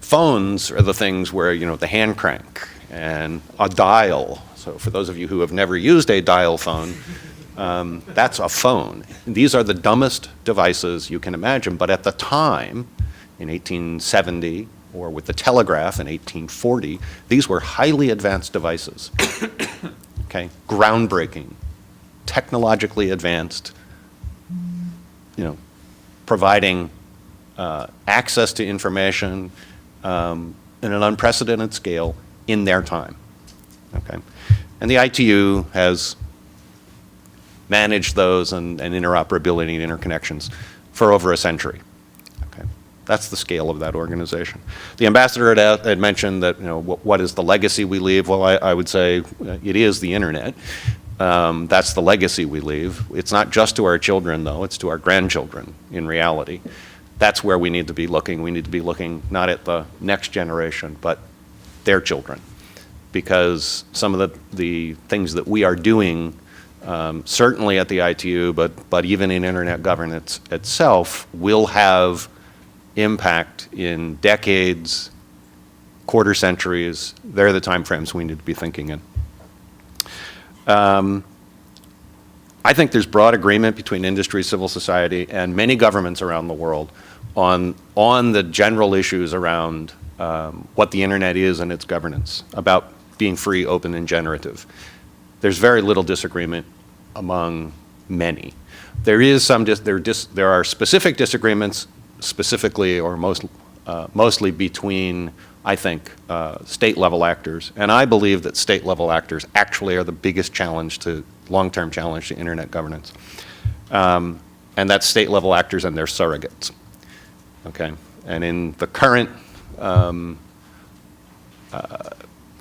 Phones are the things where the hand crank and a dial. So for those of you who have never used a dial phone, that's a phone. These are the dumbest devices you can imagine, but at the time, in 1870, or with the telegraph in 1840, these were highly advanced devices. Okay, groundbreaking, technologically advanced, providing access to information in an unprecedented scale in their time. Okay, and the ITU has managed those and interoperability and interconnections for over a century. Okay, That's the scale of that organization. The ambassador had mentioned that, what is the legacy we leave? Well, I would say it is the internet. That's the legacy we leave. It's not just to our children, though. It's to our grandchildren, in reality. That's where we need to be looking. We need to be looking not at the next generation, but their children. Because some of the things that we are doing, certainly at the ITU, but even in internet governance itself, will have impact in decades, quarter centuries. They're the time frames we need to be thinking in. I think there's broad agreement between industry, civil society, and many governments around the world on the general issues around what the internet is and its governance, about being free, open, and generative. There's very little disagreement among many. There are specific disagreements, specifically or mostly between, I think, state-level actors. And I believe that state-level actors actually are the biggest long-term challenge to internet governance. And that's state-level actors and their surrogates. Okay? And in the current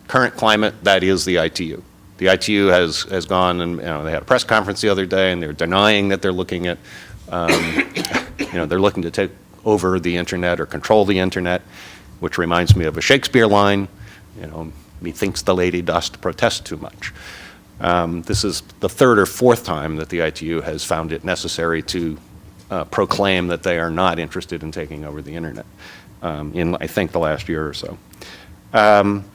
climate, that is the ITU. The ITU has gone and they had a press conference the other day, and they're denying that they're looking at, they're looking to take over the internet or control the internet, which reminds me of a Shakespeare line, methinks the lady dost protest too much. This is the third or fourth time that the ITU has found it necessary to proclaim that they are not interested in taking over the internet in, I think, the last year or so.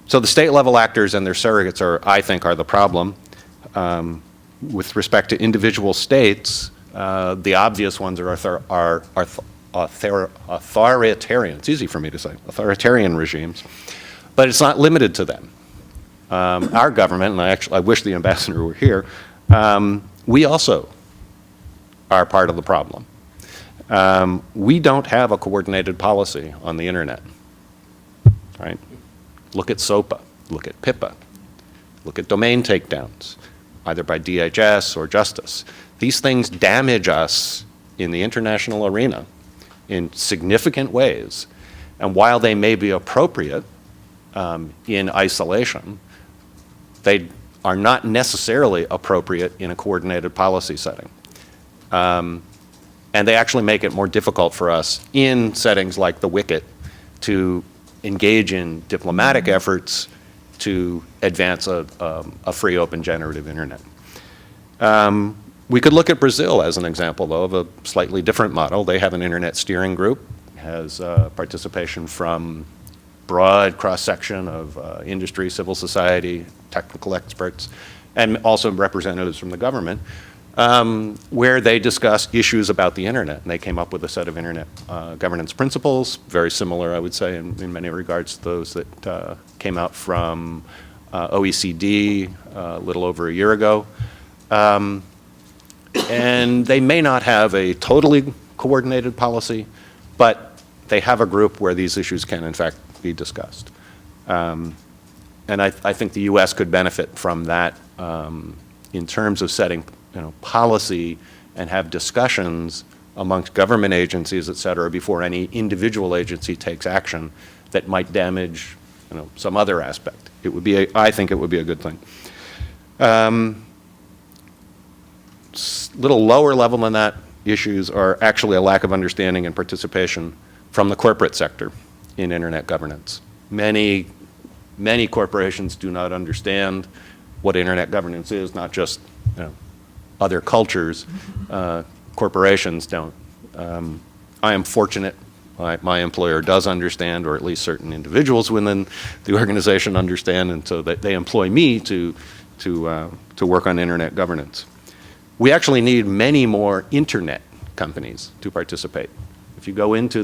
So the state-level actors and their surrogates I think, are the problem. With respect to individual states, the obvious ones are authoritarian. It's easy for me to say, authoritarian regimes, but it's not limited to them. Our government, and I wish the ambassador were here, we also are part of the problem. We don't have a coordinated policy on the internet, right? Look at SOPA, look at PIPA, look at domain takedowns, either by DHS or Justice. These things damage us in the international arena in significant ways. And while they may be appropriate in isolation, they are not necessarily appropriate in a coordinated policy setting. And they actually make it more difficult for us in settings like the Wicket to engage in diplomatic efforts to advance a free, open, generative internet. We could look at Brazil as an example, though, of a slightly different model. They have an internet steering group, has participation from broad cross-section of industry, civil society, technical experts, and also representatives from the government, where they discuss issues about the internet. And they came up with a set of internet governance principles, very similar, I would say, in many regards to those that came out from OECD a little over a year ago. And they may not have a totally coordinated policy, but they have a group where these issues can, in fact, be discussed. And I think the U.S. could benefit from that in terms of setting policy and have discussions amongst government agencies, et cetera, before any individual agency takes action that might damage some other aspect. It would be I think it would be a good thing. Little lower level than that issues are actually a lack of understanding and participation from the corporate sector in internet governance. Many corporations do not understand what internet governance is, not just other cultures. Corporations don't. I am fortunate. My employer does understand, or at least certain individuals within the organization understand, and so they employ me to work on internet governance. We actually need many more internet companies to participate. If you go into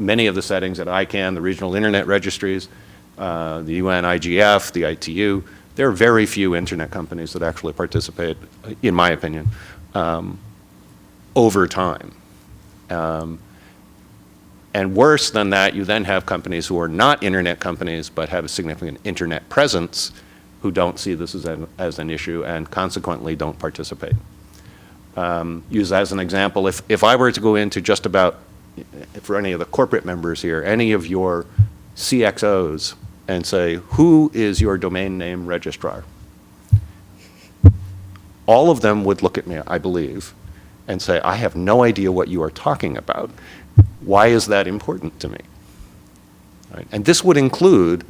many of the settings at ICANN, the regional internet registries, the UN IGF, the ITU, there are very few internet companies that actually participate, in my opinion, over time. And worse than that, you then have companies who are not internet companies but have a significant internet presence who don't see this as an issue and consequently don't participate. Use as an example, if I were to go into just about for any of the corporate members here, any of your CXOs, and say, who is your domain name registrar? All of them would look at me, I believe, and say, I have no idea what you are talking about. Why is that important to me? Right? And this would include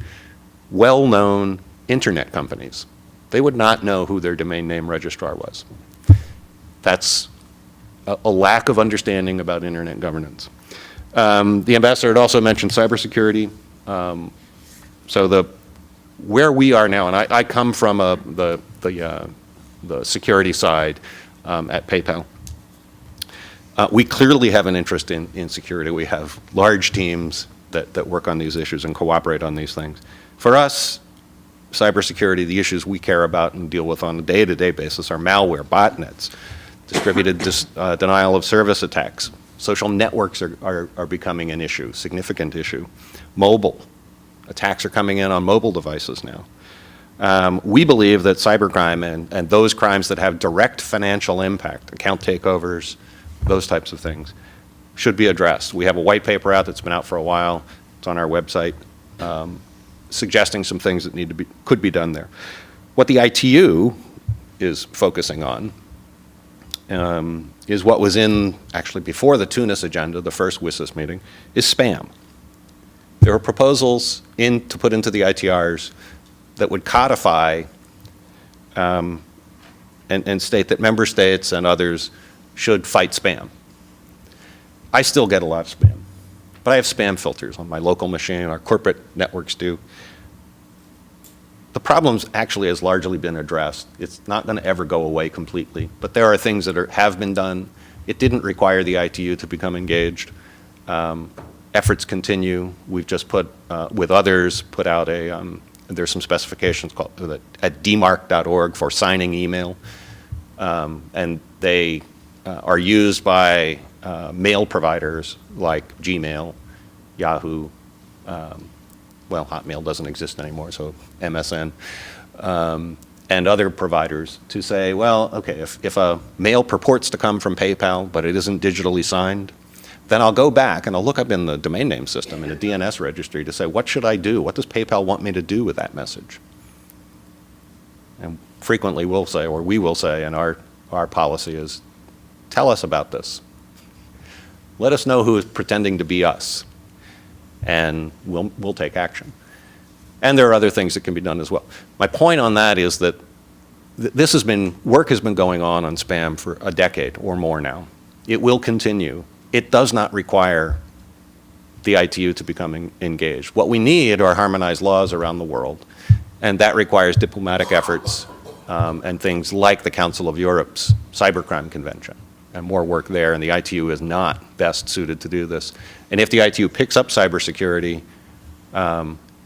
well-known internet companies. They would not know who their domain name registrar was. That's a lack of understanding about internet governance. The ambassador had also mentioned cybersecurity. So where we are now, and I come from the security side at PayPal. We clearly have an interest in security. We have large teams that work on these issues and cooperate on these things. For us, cybersecurity, the issues we care about and deal with on a day-to-day basis are malware, botnets, distributed denial of service attacks. Social networks are becoming an issue, significant issue. Mobile. Attacks are coming in on mobile devices now. We believe that cybercrime and those crimes that have direct financial impact, account takeovers, those types of things, should be addressed. We have a white paper out that's been out for a while. It's on our website, suggesting some things that could be done there. What the ITU is focusing on is what was in, actually before the Tunis agenda, the first WSIS meeting, is spam. There are proposals to put into the ITRs that would codify and state that member states and others should fight spam. I still get a lot of spam, but I have spam filters on my local machine. Our corporate networks do. The problem actually has largely been addressed. It's not going to ever go away completely, but there are things that have been done. It didn't require the ITU to become engaged. Efforts continue. We've just put out there's some specifications called at dmarc.org for signing email, and they are used by mail providers like Gmail, Yahoo, well, Hotmail doesn't exist anymore, so MSN, and other providers to say, well, okay, if a mail purports to come from PayPal, but it isn't digitally signed, then I'll go back and I'll look up in the domain name system in a DNS registry to say, what should I do? What does PayPal want me to do with that message? And frequently we'll say, or we will say, and our policy is, tell us about this. Let us know who is pretending to be us, and we'll take action. And there are other things that can be done as well. My point on that is that work has been going on spam for a decade or more now. It will continue. It does not require the ITU to become engaged. What we need are harmonized laws around the world, and that requires diplomatic efforts and things like the Council of Europe's Cybercrime Convention, and more work there, and the ITU is not best suited to do this. And if the ITU picks up cybersecurity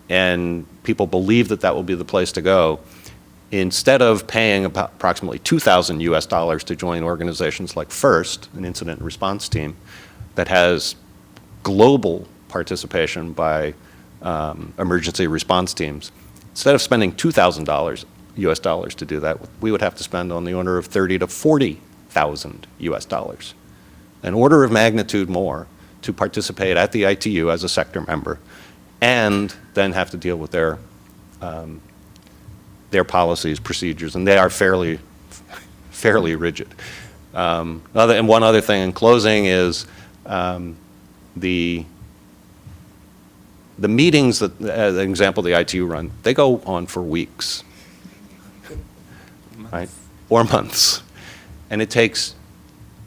and people believe that will be the place to go, instead of paying about approximately $2,000 to join organizations like FIRST, an incident response team that has global participation by emergency response teams, instead of spending $2,000 to do that, we would have to spend on the order of $30,000 to $40,000, an order of magnitude more to participate at the ITU as a sector member, and then have to deal with their policies, procedures, and they are fairly rigid. And one other thing in closing is the meetings that, as an example, the ITU run, they go on for weeks, right, or months, and it takes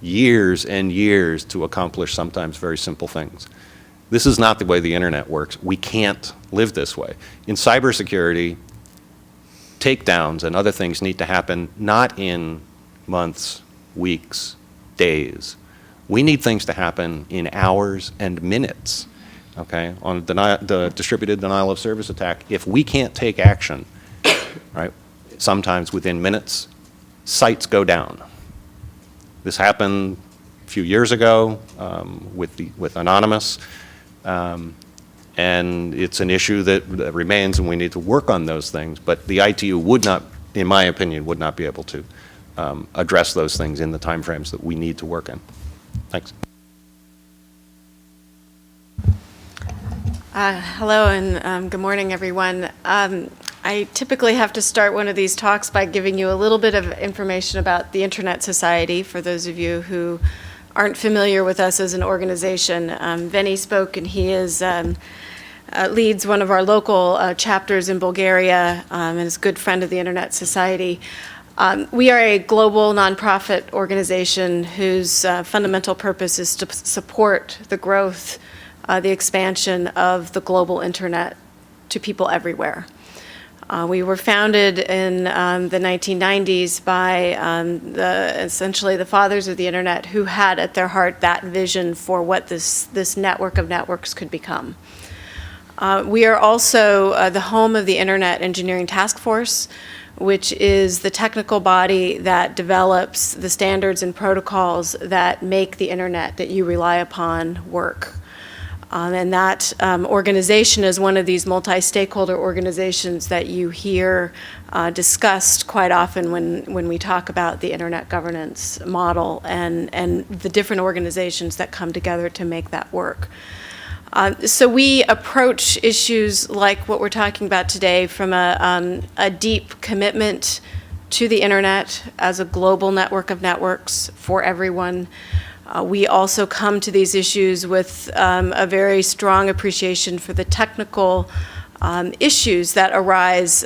years and years to accomplish sometimes very simple things. This is not the way the internet works. We can't live this way. In cybersecurity, takedowns and other things need to happen not in months, weeks, days. We need things to happen in hours and minutes, okay? On the distributed denial of service attack, if we can't take action, right, sometimes within minutes, sites go down. This happened a few years ago with Anonymous, and it's an issue that remains, and we need to work on those things. But the ITU would not, in my opinion, would not be able to address those things in the timeframes that we need to work in. Thanks. Hello and good morning, everyone. I typically have to start one of these talks by giving you a little bit of information about the Internet Society, for those of you who aren't familiar with us as an organization. Veni spoke, and he leads one of our local chapters in Bulgaria and is a good friend of the Internet Society. We are a global nonprofit organization whose fundamental purpose is to support the growth, the expansion of the global Internet to people everywhere. We were founded in the 1990s by essentially the fathers of the Internet, who had at their heart that vision for what this network of networks could become. We are also the home of the Internet Engineering Task Force, which is the technical body that develops the standards and protocols that make the Internet that you rely upon work. And that organization is one of these multi-stakeholder organizations that you hear discussed quite often when we talk about the Internet governance model and the different organizations that come together to make that work. So we approach issues like what we're talking about today from a deep commitment to the Internet as a global network of networks for everyone. We also come to these issues with a very strong appreciation for the technical issues that arise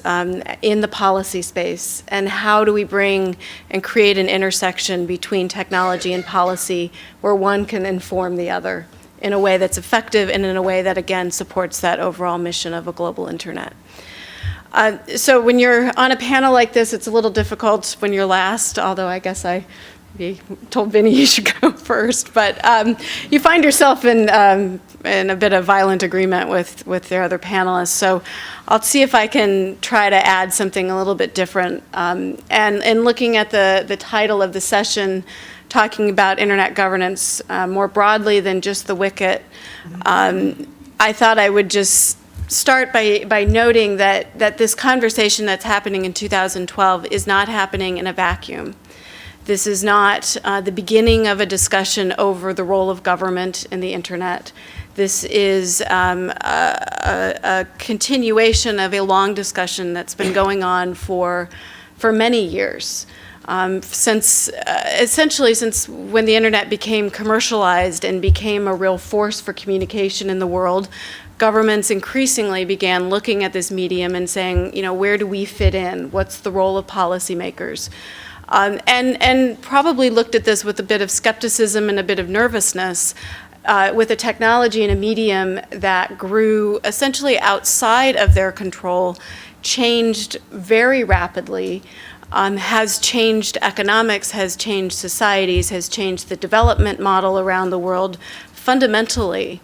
in the policy space, and how do we bring and create an intersection between technology and policy where one can inform the other in a way that's effective and in a way that, again, supports that overall mission of a global Internet. So when you're on a panel like this, it's a little difficult when you're last, although I guess I told Veni you should go first, but you find yourself in a bit of violent agreement with their other panelists. So I'll see if I can try to add something a little bit different. And looking at the title of the session, talking about Internet governance more broadly than just the wicket, I thought I would just start by noting that this conversation that's happening in 2012 is not happening in a vacuum. This is not the beginning of a discussion over the role of government in the Internet. This is a continuation of a long discussion that's been going on for many years. Essentially since when the Internet became commercialized and became a real force for communication in the world, governments increasingly began looking at this medium and saying, where do we fit in? What's the role of policymakers? And probably looked at this with a bit of skepticism and a bit of nervousness, with a technology and a medium that grew essentially outside of their control, changed very rapidly, has changed economics, has changed societies, has changed the development model around the world fundamentally,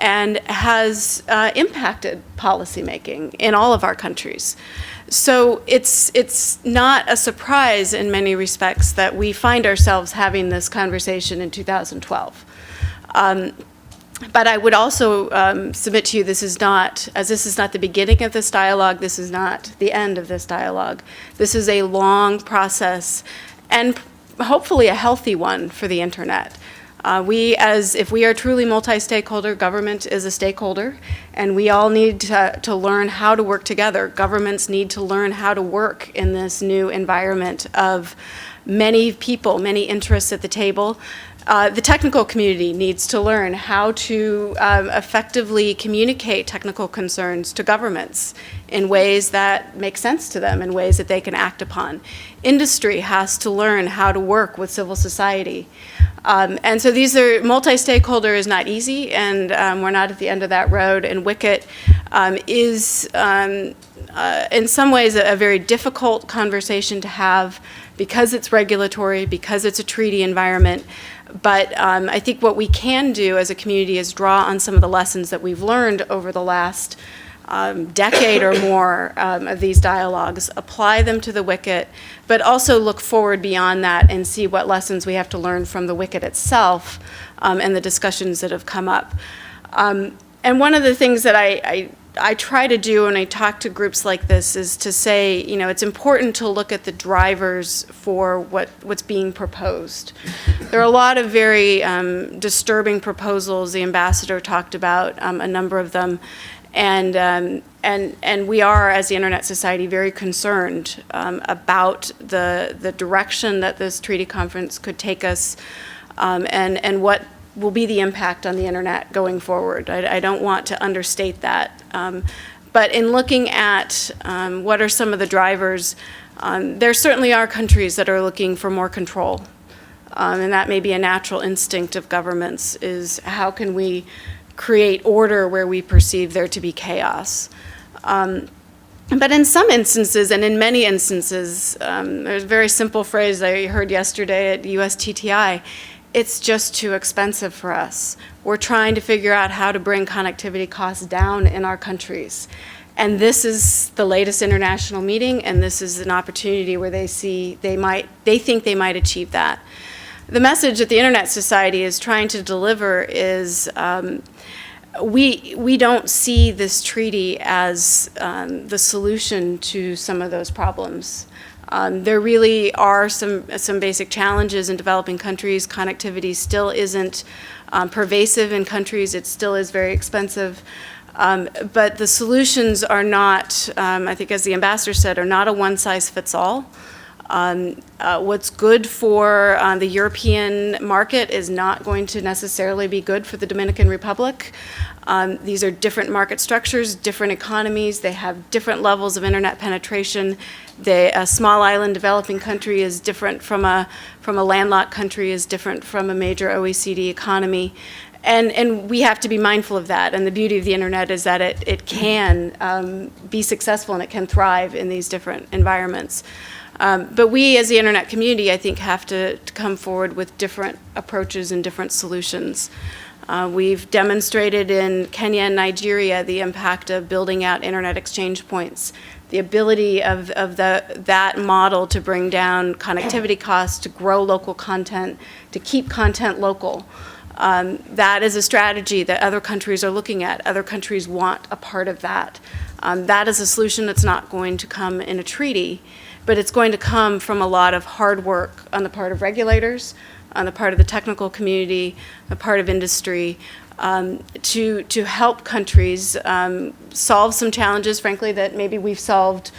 and has impacted policymaking in all of our countries. So it's not a surprise in many respects that we find ourselves having this conversation in 2012. But I would also submit to you, this is not the beginning of this dialogue, this is not the end of this dialogue. This is a long process, and hopefully a healthy one for the Internet. If we are truly multi-stakeholder, government is a stakeholder, and we all need to learn how to work together. Governments need to learn how to work in this new environment of many people, many interests at the table. The technical community needs to learn how to effectively communicate technical concerns to governments in ways that make sense to them, in ways that they can act upon. Industry has to learn how to work with civil society. And so multi-stakeholder is not easy, and we're not at the end of that road. And WCIT is, in some ways, a very difficult conversation to have because it's regulatory, because it's a treaty environment. But I think what we can do as a community is draw on some of the lessons that we've learned over the last decade or more of these dialogues, apply them to the WCIT, but also look forward beyond that and see what lessons we have to learn from the WCIT itself and the discussions that have come up. And one of the things that I I try to do when I talk to groups like this is to say, it's important to look at the drivers for what's being proposed. There are a lot of very disturbing proposals. The ambassador talked about a number of them, and we are, as the Internet Society, very concerned about the direction that this treaty conference could take us, and what will be the impact on the internet going forward. I don't want to understate that. But in looking at what are some of the drivers, there certainly are countries that are looking for more control. And that may be a natural instinct of governments, is how can we create order where we perceive there to be chaos. But in some instances, and in many instances, there's a very simple phrase I heard yesterday at USTTI, it's just too expensive for us. We're trying to figure out how to bring connectivity costs down in our countries. And this is the latest international meeting, and this is an opportunity where they think they might achieve that. The message that the Internet Society is trying to deliver is we don't see this treaty as the solution to some of those problems. There really are some basic challenges in developing countries. Connectivity still isn't pervasive in countries. It still is very expensive. But the solutions are not, I think as the ambassador said, are not a one-size-fits-all. What's good for the European market is not going to necessarily be good for the Dominican Republic. These are different market structures, different economies. They have different levels of internet penetration. A small island developing country is different from a landlocked country, is different from a major OECD economy. And we have to be mindful of that. And the beauty of the internet is that it can be successful and it can thrive in these different environments. But we as the internet community, I think, have to come forward with different approaches and different solutions. We've demonstrated in Kenya and Nigeria the impact of building out internet exchange points, the ability of that model to bring down connectivity costs, to grow local content, to keep content local. That is a strategy that other countries are looking at. Other countries want a part of that. That is a solution that's not going to come in a treaty, but it's going to come from a lot of hard work on the part of regulators, on the part of the technical community, the part of industry, to help countries solve some challenges, frankly, that maybe we've solved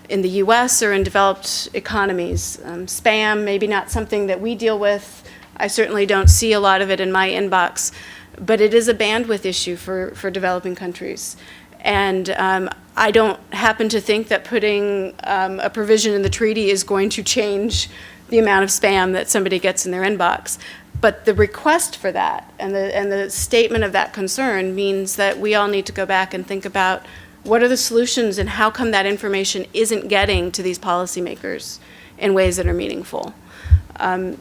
in the US or in developed economies. Spam, maybe not something that we deal with. I certainly don't see a lot of it in my inbox, but it is a bandwidth issue for developing countries. And I don't happen to think that putting a provision in the treaty is going to change the amount of spam that somebody gets in their inbox. But the request for that and the statement of that concern means that we all need to go back and think about what are the solutions and how come that information isn't getting to these policymakers in ways that are meaningful.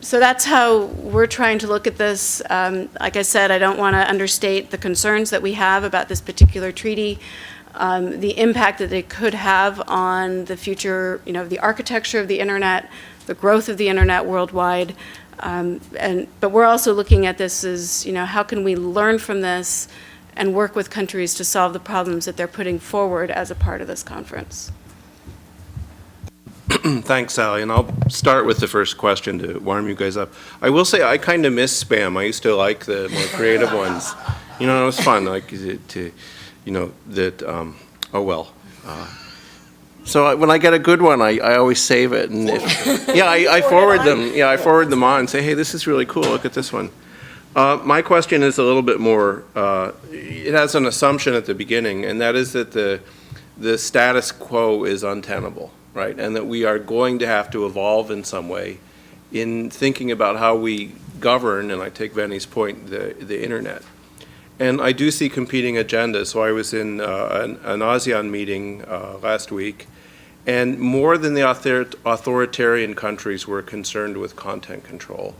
So that's how we're trying to look at this. Like I said, I don't want to understate the concerns that we have about this particular treaty, the impact that it could have on the future, the architecture of the internet, the growth of the internet worldwide. But we're also looking at this as, how can we learn from this and work with countries to solve the problems that they're putting forward as a part of this conference. Thanks, Sally, and I'll start with the first question to warm you guys up. I will say I kind of miss spam. I used to like the more creative ones. It was fun, oh well. So when I get a good one, I always save it, and I forward them. Yeah, I forward them on and say, hey, this is really cool. Look at this one. My question is a little bit more. It has an assumption at the beginning, and that is that the status quo is untenable. Right, and that we are going to have to evolve in some way in thinking about how we govern, and I take Veni's point, the internet. And I do see competing agendas. So I was in an ASEAN meeting last week, and more than the authoritarian countries were concerned with content control.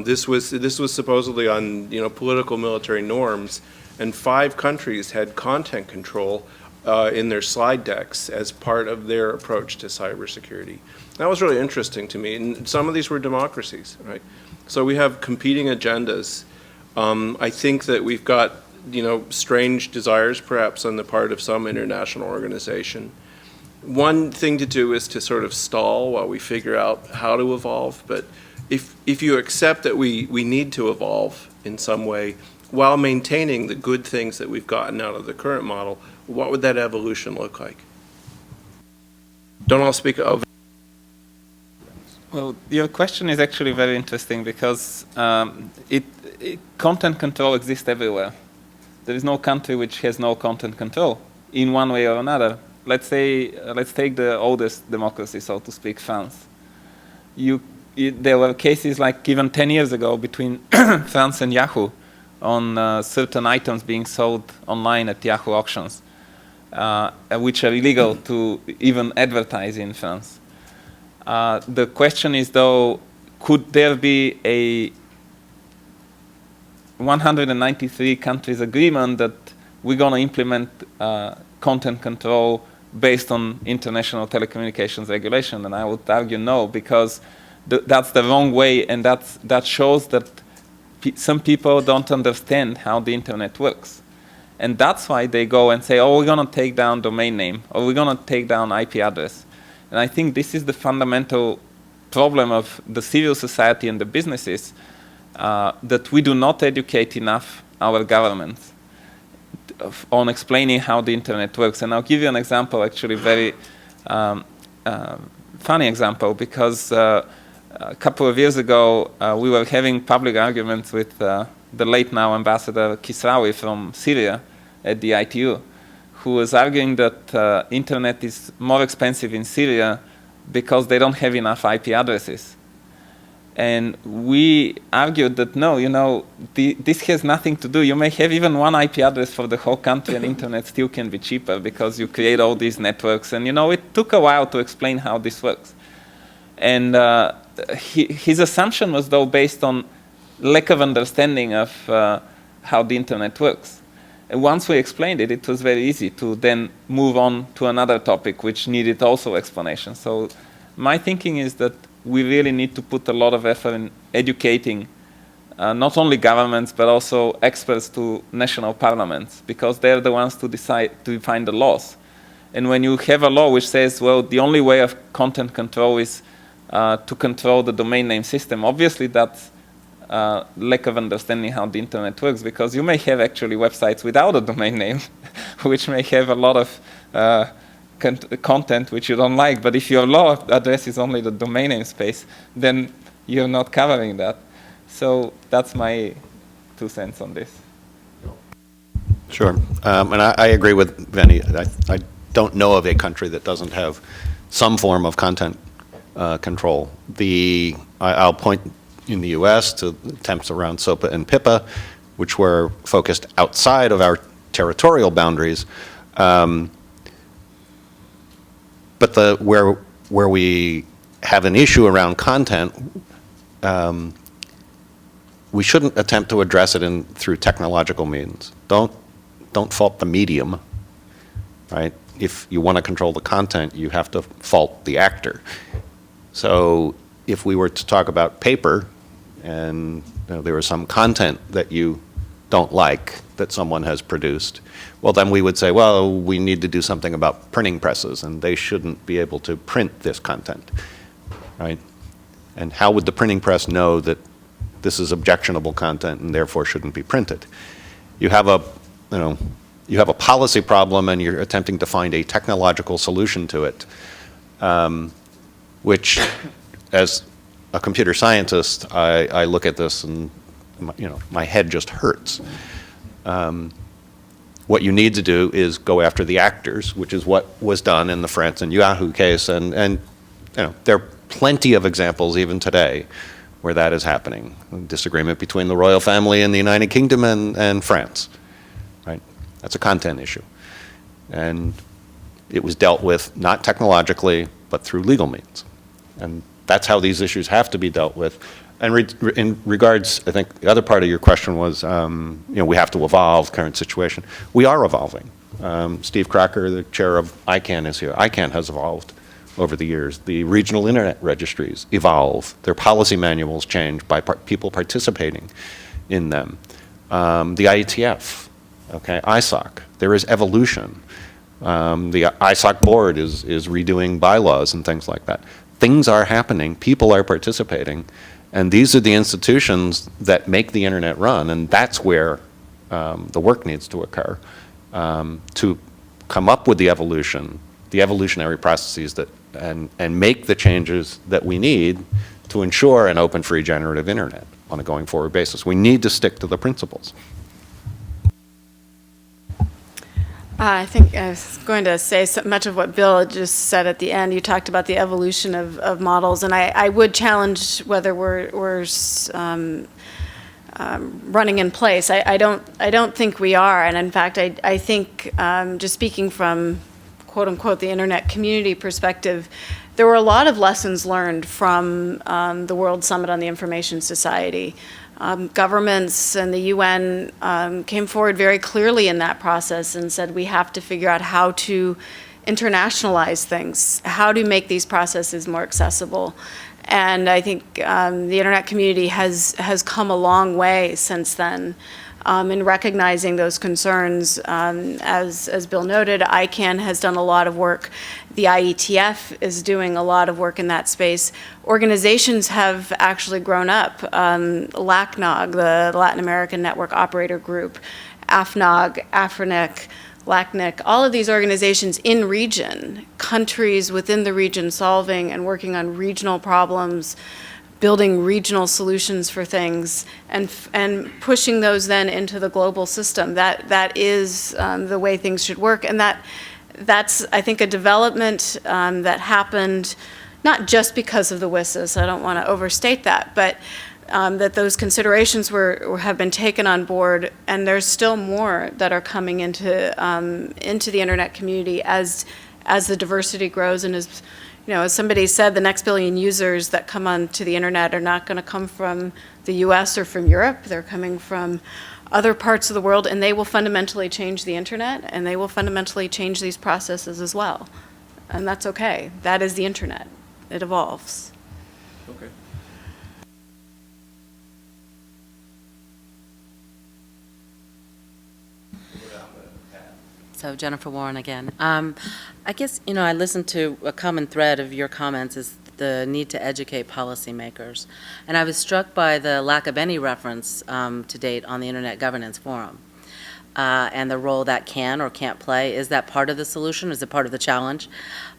This was supposedly on political military norms, and 5 countries had content control in their slide decks as part of their approach to cybersecurity. That was really interesting to me, and some of these were democracies, right? So we have competing agendas. I think that we've got strange desires perhaps on the part of some international organization. One thing to do is to sort of stall while we figure out how to evolve, but if you accept that we need to evolve in some way while maintaining the good things that we've gotten out of the current model, what would that evolution look like? Don't all speak of. Well, your question is actually very interesting because content control exists everywhere. There is no country which has no content control in one way or another. Let's take the oldest democracy, so to speak, France. There were cases like given 10 years ago between France and Yahoo on certain items being sold online at Yahoo auctions, which are illegal to even advertise in France. The question is, though, could there be a 193 countries agreement that we're going to implement content control based on international telecommunications regulation? And I would argue no, because that's the wrong way, and that shows that some people don't understand how the internet works. And that's why they go and say, oh, we're going to take down domain name, or we're going to take down IP address. And I think this is the fundamental problem of the civil society and the businesses, that we do not educate enough our governments on explaining how the internet works. And I'll give you an example, actually very funny example, because a couple of years ago, we were having public arguments with the late now Ambassador Kisrawi from Syria at the ITU, who was arguing that internet is more expensive in Syria because they don't have enough IP addresses. And we argued that no, this has nothing to do. You may have even one IP address for the whole country, and internet still can be cheaper because you create all these networks. And it took a while to explain how this works. And his assumption was, though, based on lack of understanding of how the internet works. And once we explained it, it was very easy to then move on to another topic which needed also explanation. So my thinking is that we really need to put a lot of effort in educating not only governments but also experts to national parliaments, because they're the ones to decide to define the laws. And when you have a law which says, well, the only way of content control is to control the domain name system, obviously that's lack of understanding how the internet works, because you may have actually websites without a domain name which may have a lot of content which you don't like, but if your law address is only the domain name space, then you're not covering that. So that's my 2 cents on this. Sure. And I agree with Veni. I don't know of a country that doesn't have some form of content control. I'll point in the U.S. to attempts around SOPA and PIPA, which were focused outside of our territorial boundaries. But where we have an issue around content, we shouldn't attempt to address it through technological means. Don't fault the medium, right? If you want to control the content, you have to fault the actor. So if we were to talk about paper, and there was some content that you don't like that someone has produced, well, then we would say, well, we need to do something about printing presses, and they shouldn't be able to print this content, right? And how would the printing press know that this is objectionable content and therefore shouldn't be printed? You have a policy problem, and you're attempting to find a technological solution to it, which, as a computer scientist, I look at this and my head just hurts. What you need to do is go after the actors, which is what was done in the France and Yahoo case, and there are plenty of examples even today where that is happening. Disagreement between the royal family in the United Kingdom and France, right? That's a content issue, and it was dealt with not technologically but through legal means, and that's how these issues have to be dealt with. And in regards, I think the other part of your question was, we have to evolve current situation. We are evolving. Steve Crocker, the chair of ICANN, is here. ICANN has evolved over the years. The regional internet registries evolve. Their policy manuals change by people participating in them. The IETF Okay, ISOC, there is evolution. The ISOC board is redoing bylaws and things like that. Things are happening, people are participating, and these are the institutions that make the internet run, and that's where the work needs to occur to come up with the evolutionary processes that, and make the changes that we need to ensure an open, free, generative internet on a going forward basis. We need to stick to the principles. I think I was going to say so much of what Bill just said at the end. You talked about the evolution of models, and I would challenge whether we're running in place. I don't think we are, and in fact, I think just speaking from quote unquote the internet community perspective, there were a lot of lessons learned from the World Summit on the Information Society. Governments and the UN came forward very clearly in that process and said we have to figure out how to internationalize things, how to make these processes more accessible. And I think the internet community has come a long way since then in recognizing those concerns. As Bill noted, ICANN has done a lot of work. The IETF is doing a lot of work in that space. Organizations have actually grown up. LACNOG, the Latin American Network Operator Group, AFNOG, AFRINIC, LACNIC, all of these organizations in region, countries within the region solving and working on regional problems, building regional solutions for things, and pushing those then into the global system. That is the way things should work, and that's, I think, a development that happened not just because of the WSIS, I don't want to overstate that, but that those considerations have been taken on board, and there's still more that are coming into the internet community as the diversity grows, and as somebody said, the next billion users that come onto the internet are not going to come from the US or from Europe. They're coming from other parts of the world, and they will fundamentally change the internet, and they will fundamentally change these processes as well. And that's okay. That is the internet. It evolves. Okay. So Jennifer Warren again. I guess, I listened to a common thread of your comments is the need to educate policymakers. And I was struck by the lack of any reference to date on the Internet Governance Forum and the role that can or can't play. Is that part of the solution? Is it part of the challenge?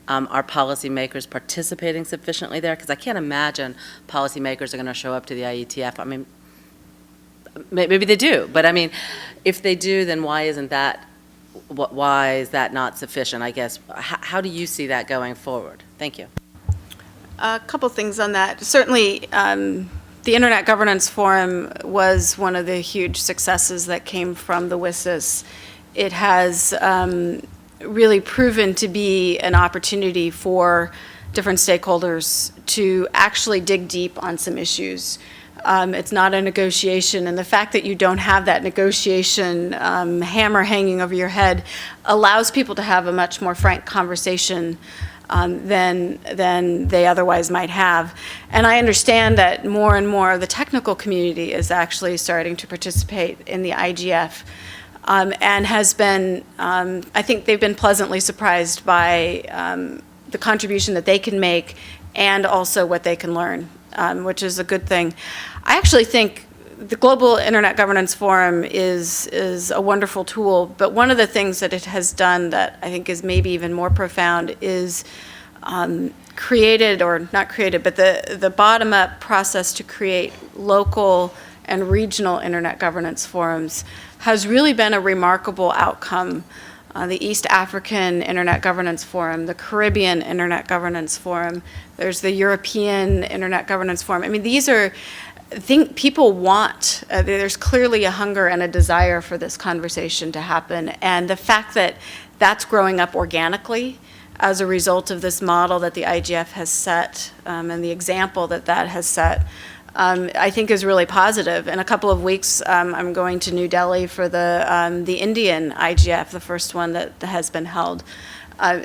Are policymakers participating sufficiently there? Because I can't imagine policymakers are going to show up to the IETF. I mean, maybe they do, but I mean, if they do, then why is that not sufficient, I guess? How do you see that going forward? Thank you. A couple things on that. Certainly, the Internet Governance Forum was one of the huge successes that came from the WSIS. It has really proven to be an opportunity for different stakeholders to actually dig deep on some issues. It's not a negotiation, and the fact that you don't have that negotiation hammer hanging over your head allows people to have a much more frank conversation than they otherwise might have. And I understand that more and more of the technical community is actually starting to participate in the IGF and has been, I think they've been pleasantly surprised by the contribution that they can make and also what they can learn, which is a good thing. I actually think the Global Internet Governance Forum is a wonderful tool, but one of the things that it has done that I think is maybe even more profound is created, or not created, but the bottom-up process to create local and regional internet governance forums has really been a remarkable outcome. The East African Internet Governance Forum, the Caribbean Internet Governance Forum, there's the European Internet Governance Forum. I mean, these are people want, there's clearly a hunger and a desire for this conversation to happen, and the fact that that's growing up organically as a result of this model that the IGF has set and the example that has set I think is really positive. In a couple of weeks, I'm going to New Delhi for the Indian IGF, the first one that has been held.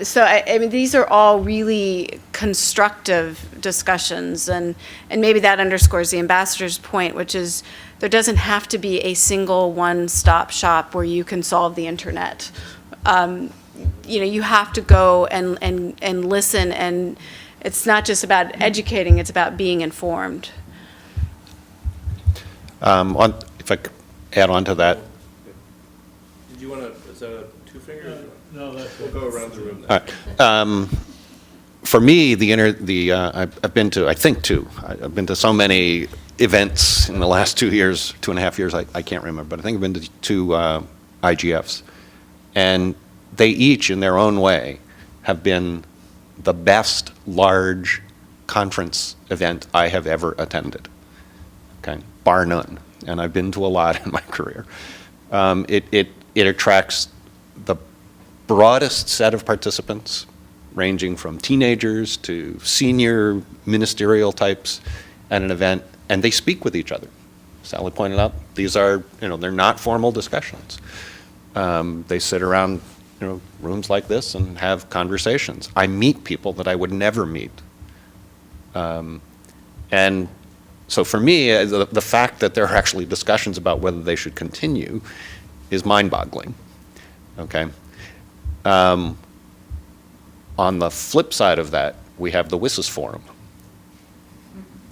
So I mean, these are all really constructive discussions, and maybe that underscores the ambassador's point, which is there doesn't have to be a single one-stop shop where you can solve the internet. You have to go and listen, and it's not just about educating, it's about being informed. If I could add on to that. Did you want to, is that a two-finger? No, that's. We'll go around the room All then. right. For me, I've been to, I think I've been to so many events in the last 2 years, 2.5 years, I can't remember, but I think I've been to two IGFs. And they each, in their own way, have been the best large conference event I have ever attended, okay, bar none. And I've been to a lot in my career. It attracts the broadest set of participants, ranging from teenagers to senior ministerial types at an event, and they speak with each other. Sally pointed out, these are, they're not formal discussions. They sit around, rooms like this and have conversations. I meet people that I would never meet. And so for me, the fact that there are actually discussions about whether they should continue is mind-boggling, okay? On the flip side of that, we have the WSIS Forum,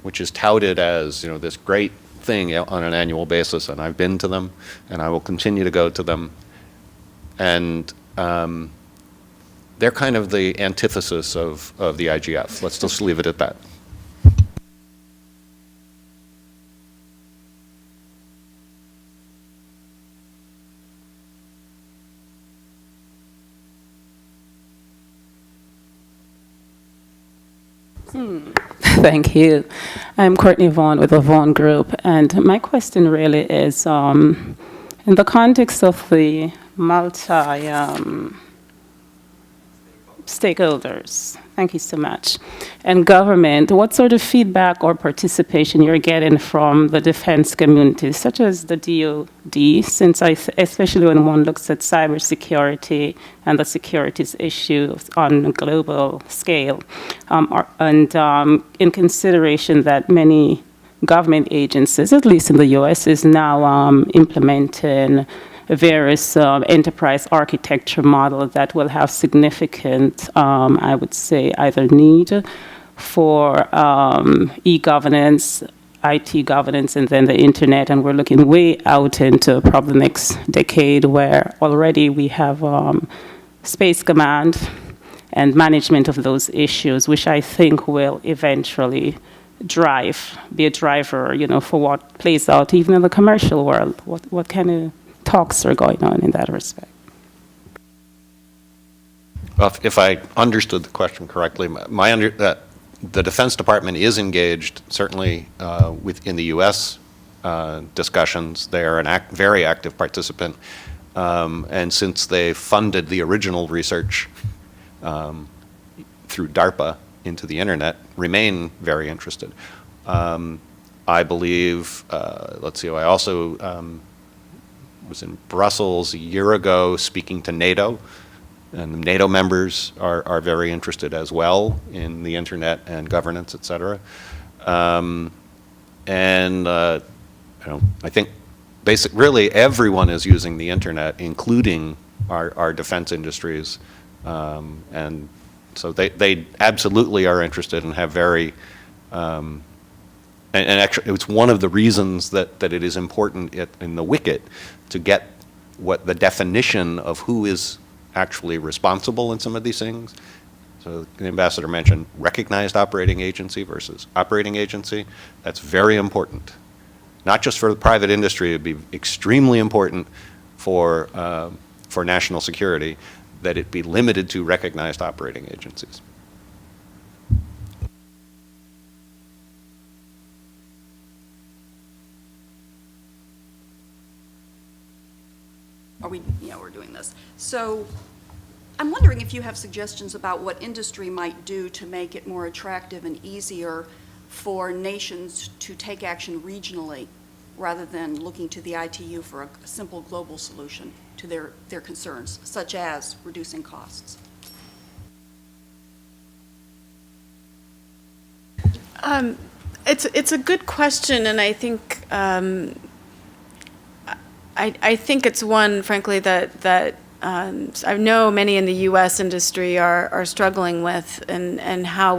which is touted as, this great thing on an annual basis, and I've been to them, and I will continue to go to them. And they're kind of the antithesis of the IGF. Let's just leave it at that. Thank you. I'm Courtney Vaughn with the Vaughn Group, and my question really is, in the context of the stakeholders, thank you so much, and government, what sort of feedback or participation you're getting from the defense community, such as the DoD, since especially when one looks at cybersecurity and the securities issues on a global scale, and in consideration that many government agencies, at least in the U.S., is now implementing various enterprise architecture models that will have significant, I would say, either need for e-governance, IT governance, and then the internet. And we're looking way out into probably the next decade, where already we have Space Command and management of those issues, which I think will eventually be a driver, for what plays out even in the commercial world. What kind of talks are going on in that respect? Well, if I understood the question correctly, the Defense Department is engaged, certainly within the U.S. Discussions. They are a very active participant. And since they funded the original research through DARPA into the internet, remain very interested. I believe, I also was in Brussels a year ago speaking to NATO, and the NATO members are very interested as well in the internet and governance, et cetera. I think really everyone is using the internet, including our defense industries, and so they absolutely are interested and have very and actually, it's one of the reasons that it is important in the wicket to get what the definition of who is actually responsible in some of these things. So the ambassador mentioned recognized operating agency versus operating agency. That's very important. Not just for the private industry, it would be extremely important for national security that it be limited to recognized operating agencies. We're doing this. So I'm wondering if you have suggestions about what industry might do to make it more attractive and easier for nations to take action regionally rather than looking to the ITU for a simple global solution to their concerns, such as reducing costs? It's a good question, and I think I think it's one, frankly, that I know many in the U.S. industry are struggling with, and how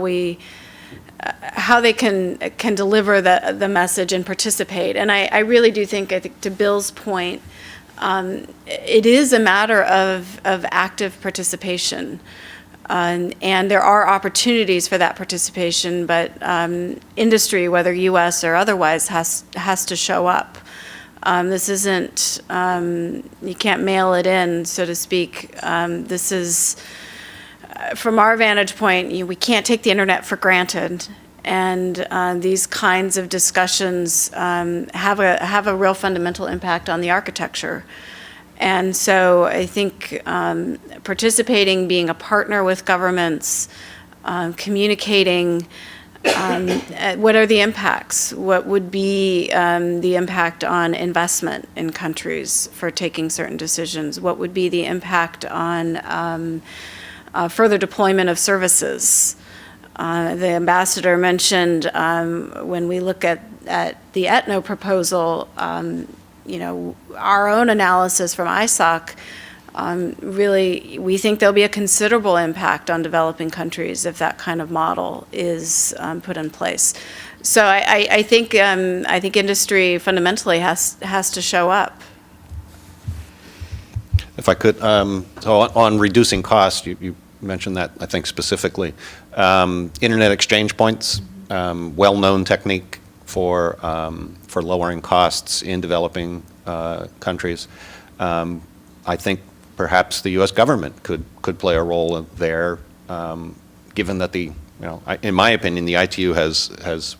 they can deliver the message and participate. And I really do think, I think to Bill's point, it is a matter of active participation. And there are opportunities for that participation, but industry, whether U.S. or otherwise, has to show up. This isn't, you can't mail it in, so to speak. This is, from our vantage point, we can't take the internet for granted. And these kinds of discussions have a real fundamental impact on the architecture. And so I think participating, being a partner with governments, communicating, what are the impacts? What would be the impact on investment in countries for taking certain decisions? What would be the impact on further deployment of services? The ambassador mentioned when we look at the ETNO proposal, our own analysis from ISOC, really, we think there'll be a considerable impact on developing countries if that kind of model is put in place. So I think industry fundamentally has to show up. If I could, so on reducing cost, you mentioned that, I think, specifically. Internet exchange points, well-known technique for lowering costs in developing countries. I think perhaps the U.S. government could play a role there, given that in my opinion, the ITU has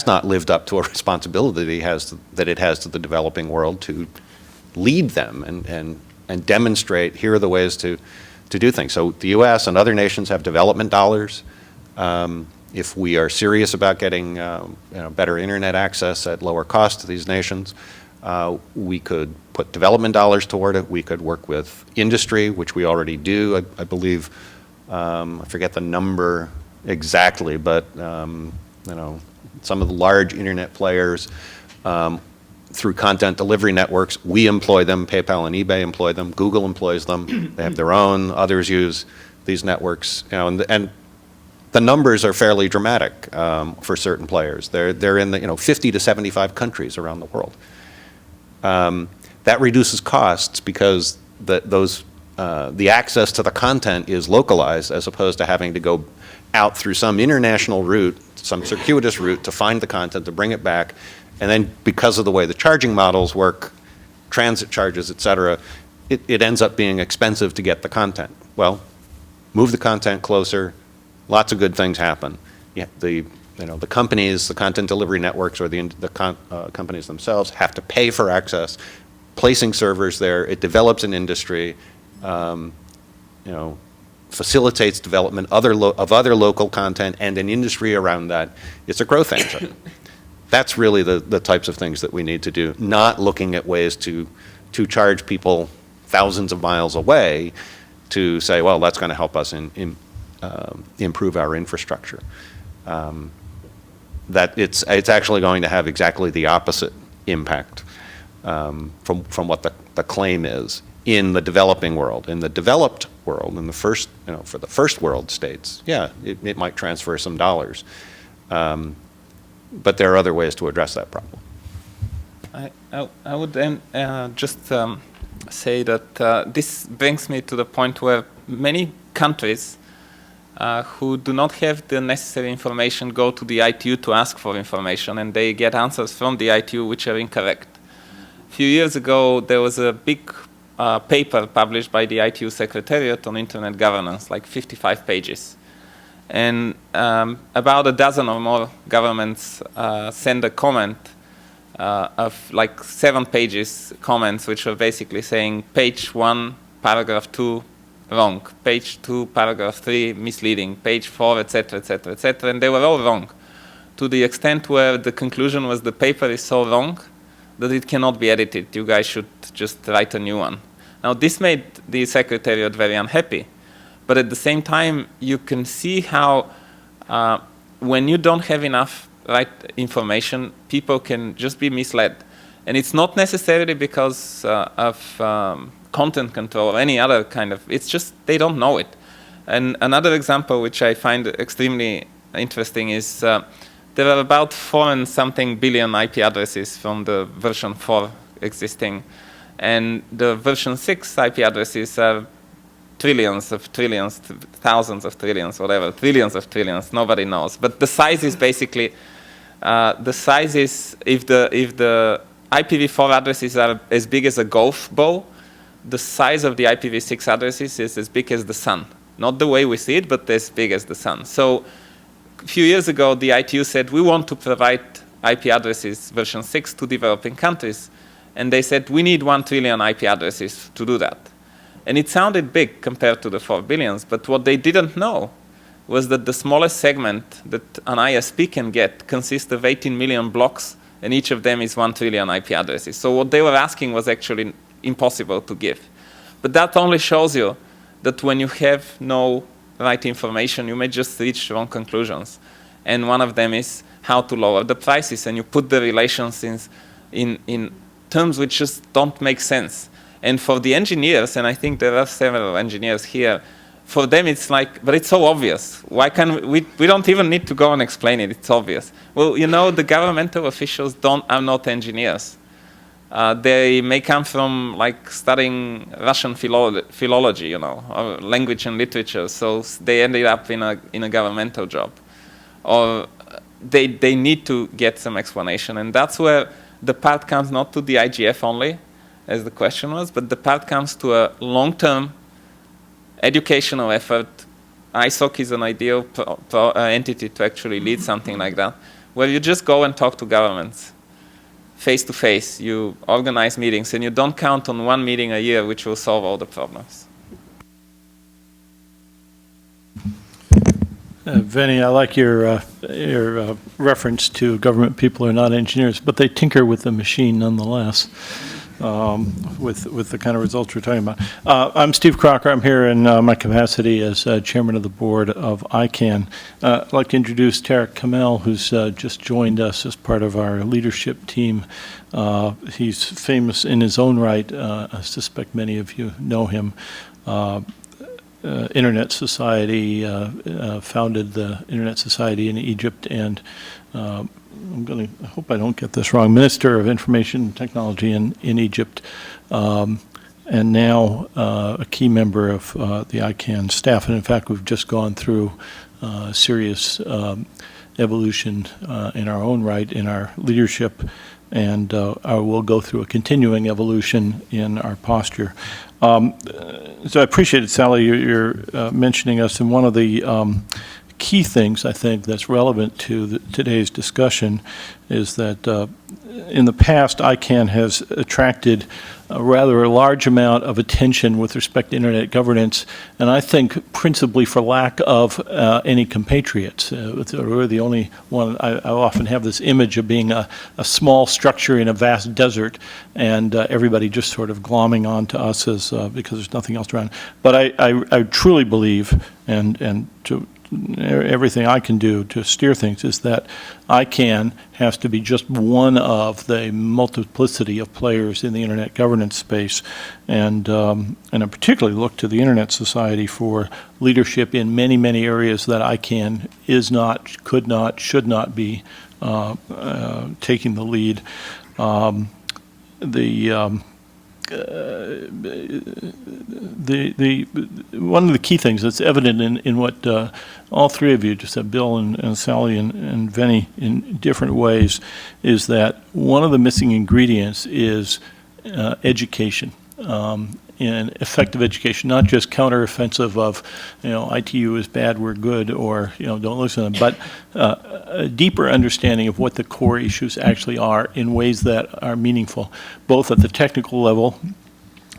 not lived up to a responsibility that it has to the developing world to lead them and demonstrate, here are the ways to do things. So the U.S. and other nations have development dollars. If we are serious about getting better internet access at lower cost to these nations, we could put development dollars toward it. We could work with industry, which we already do. I believe, I forget the number exactly, but some of the large internet players, through content delivery networks, we employ them. PayPal and eBay employ them. Google employs them. They have their own. Others use these networks. And the numbers are fairly dramatic for certain players. They're in the 50 to 75 countries around the world. That reduces costs because the access to the content is localized, as opposed to having to go out through some international route, some circuitous route to find the content, to bring it back. And then because of the way the charging models work, transit charges, et cetera, it ends up being expensive to get the content. Well, move the content closer, lots of good things happen. Yeah, the companies, the content delivery networks, or the companies themselves have to pay for access, placing servers there. It develops an industry, facilitates development of other local content and an industry around that. It's a growth engine. That's really the types of things that we need to do, not looking at ways to charge people thousands of miles away to say, well, that's going to help us improve our infrastructure. That it's actually going to have exactly the opposite impact from what the claim is in the developing world. In the developed world, in the first, for the first world states, yeah, it might transfer some dollars. But there are other ways to address that problem. I would then just say that this brings me to the point where many countries who do not have the necessary information go to the ITU to ask for information, and they get answers from the ITU which are incorrect. A few years ago, there was a big paper published by the ITU Secretariat on Internet governance, like 55 pages. And about a dozen or more governments send a comment of like 7 pages comments, which were basically saying page 1, paragraph 2, wrong. Page 2, paragraph 3, misleading. Page 4, etc., etc., etc., and they were all wrong, to the extent where the conclusion was the paper is so wrong that it cannot be edited. You guys should just write a new one. Now, this made the Secretariat very unhappy, but at the same time, you can see how when you don't have enough right information, people can just be misled. And it's not necessarily because of content control or any other kind of, it's just they don't know it. And another example which I find extremely interesting is there are about 4 and something billion IP addresses from the version 4 existing. And the version 6 IP addresses are trillions of trillions, thousands of trillions, whatever, trillions of trillions, nobody knows. But the size is basically, the size is, if the IPv4 addresses are as big as a golf ball, the size of the IPv6 addresses is as big as the sun. Not the way we see it, but as big as the sun. So a few years ago, the ITU said, we want to provide IP addresses version 6 to developing countries. And they said, we need 1 trillion IP addresses to do that. And it sounded big compared to the 4 billions, but what they didn't know was that the smallest segment that an ISP can get consists of 18 million blocks, and each of them is 1 trillion IP addresses. So what they were asking was actually impossible to give. But that only shows you that when you have no right information, you may just reach wrong conclusions. And one of them is how to lower the prices, and you put the relations in terms which just don't make sense. And for the engineers, and I think there are several engineers here, for them it's like, but it's so obvious. Why can't we don't even need to go and explain it, it's obvious. Well, you know, the governmental officials are not engineers. They may come from like studying Russian philology, you know, or language and literature, so they ended up in a governmental job. Or they need to get some explanation, and that's where the part comes not to the IGF only, as the question was, but the part comes to a long-term educational effort. ISOC is an ideal entity to actually lead something like that, where you just go and talk to governments face-to-face. You organize meetings, and you don't count on 1 meeting a year which will solve all the problems. Veni, I like your reference to government people are not engineers, but they tinker with the machine nonetheless. With the kind of results we're talking about. I'm Steve Crocker. I'm here in my capacity as chairman of the board of ICANN. I'd like to introduce Tarek Kamel, who's just joined us as part of our leadership team. He's famous in his own right. I suspect many of you know him. Internet Society, founded the Internet Society in Egypt, and I hope I don't get this wrong, Minister of Information Technology in Egypt, and now a key member of the ICANN staff. And in fact, we've just gone through serious evolution in our own right, in our leadership, and we'll go through a continuing evolution in our posture. So I appreciate it, Sally, you're mentioning us, and one of the key things I think that's relevant to today's discussion is that in the past, ICANN has attracted a rather large amount of attention with respect to internet governance, and I think principally for lack of any compatriots. We're the only one. I often have this image of being a small structure in a vast desert, and everybody just sort of glomming on to us as because there's nothing else around. But I truly believe, and to everything I can do to steer things is that ICANN has to be just one of the multiplicity of players in the internet governance space, and I particularly look to the Internet Society for leadership in many, many areas that ICANN is not, could not, should not be taking the lead. One of the key things that's evident in what all three of you just said, Bill and Sally and Veni, in different ways, is that one of the missing ingredients is education. And effective education, not just counteroffensive of, ITU is bad, we're good, or, don't listen to them, but a deeper understanding of what the core issues actually are in ways that are meaningful, both at the technical level.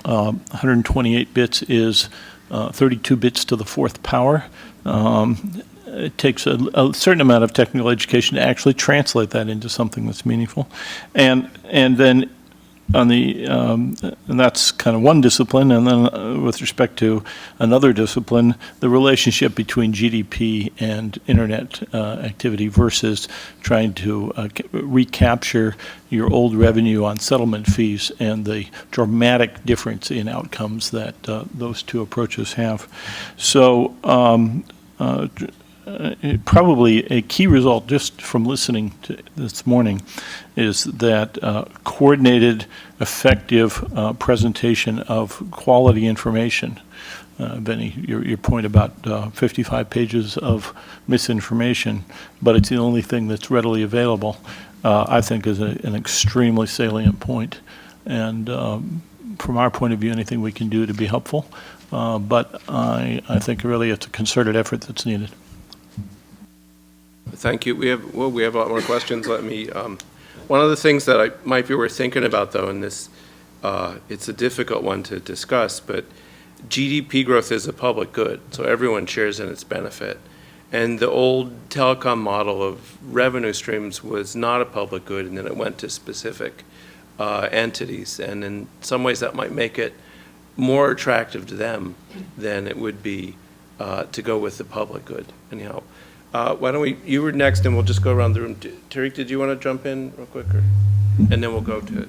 128 bits is 32 bits to the fourth power. It takes a certain amount of technical education to actually translate that into something that's meaningful. And then on the, and that's kind of one discipline, and then with respect to another discipline, the relationship between GDP and internet activity versus trying to recapture your old revenue on settlement fees and the dramatic difference in outcomes that those two approaches have. So probably a key result just from listening to this morning is that coordinated, effective presentation of quality information. Veni, your point about 55 pages of misinformation, but it's the only thing that's readily available, I think is an extremely salient point. And from our point of view, anything we can do to be helpful, but I think really it's a concerted effort that's needed. Thank you. We have a lot more questions. Let me, one of the things that might be worth thinking about, though, in this, it's a difficult one to discuss, but GDP growth is a public good, so everyone shares in its benefit. And the old telecom model of revenue streams was not a public good, and then it went to specific entities. And in some ways, that might make it more attractive to them than it would be to go with the public good. Anyhow. Why don't you were next, and we'll just go around the room. Tariq, did you want to jump in real quick? And then we'll go to it.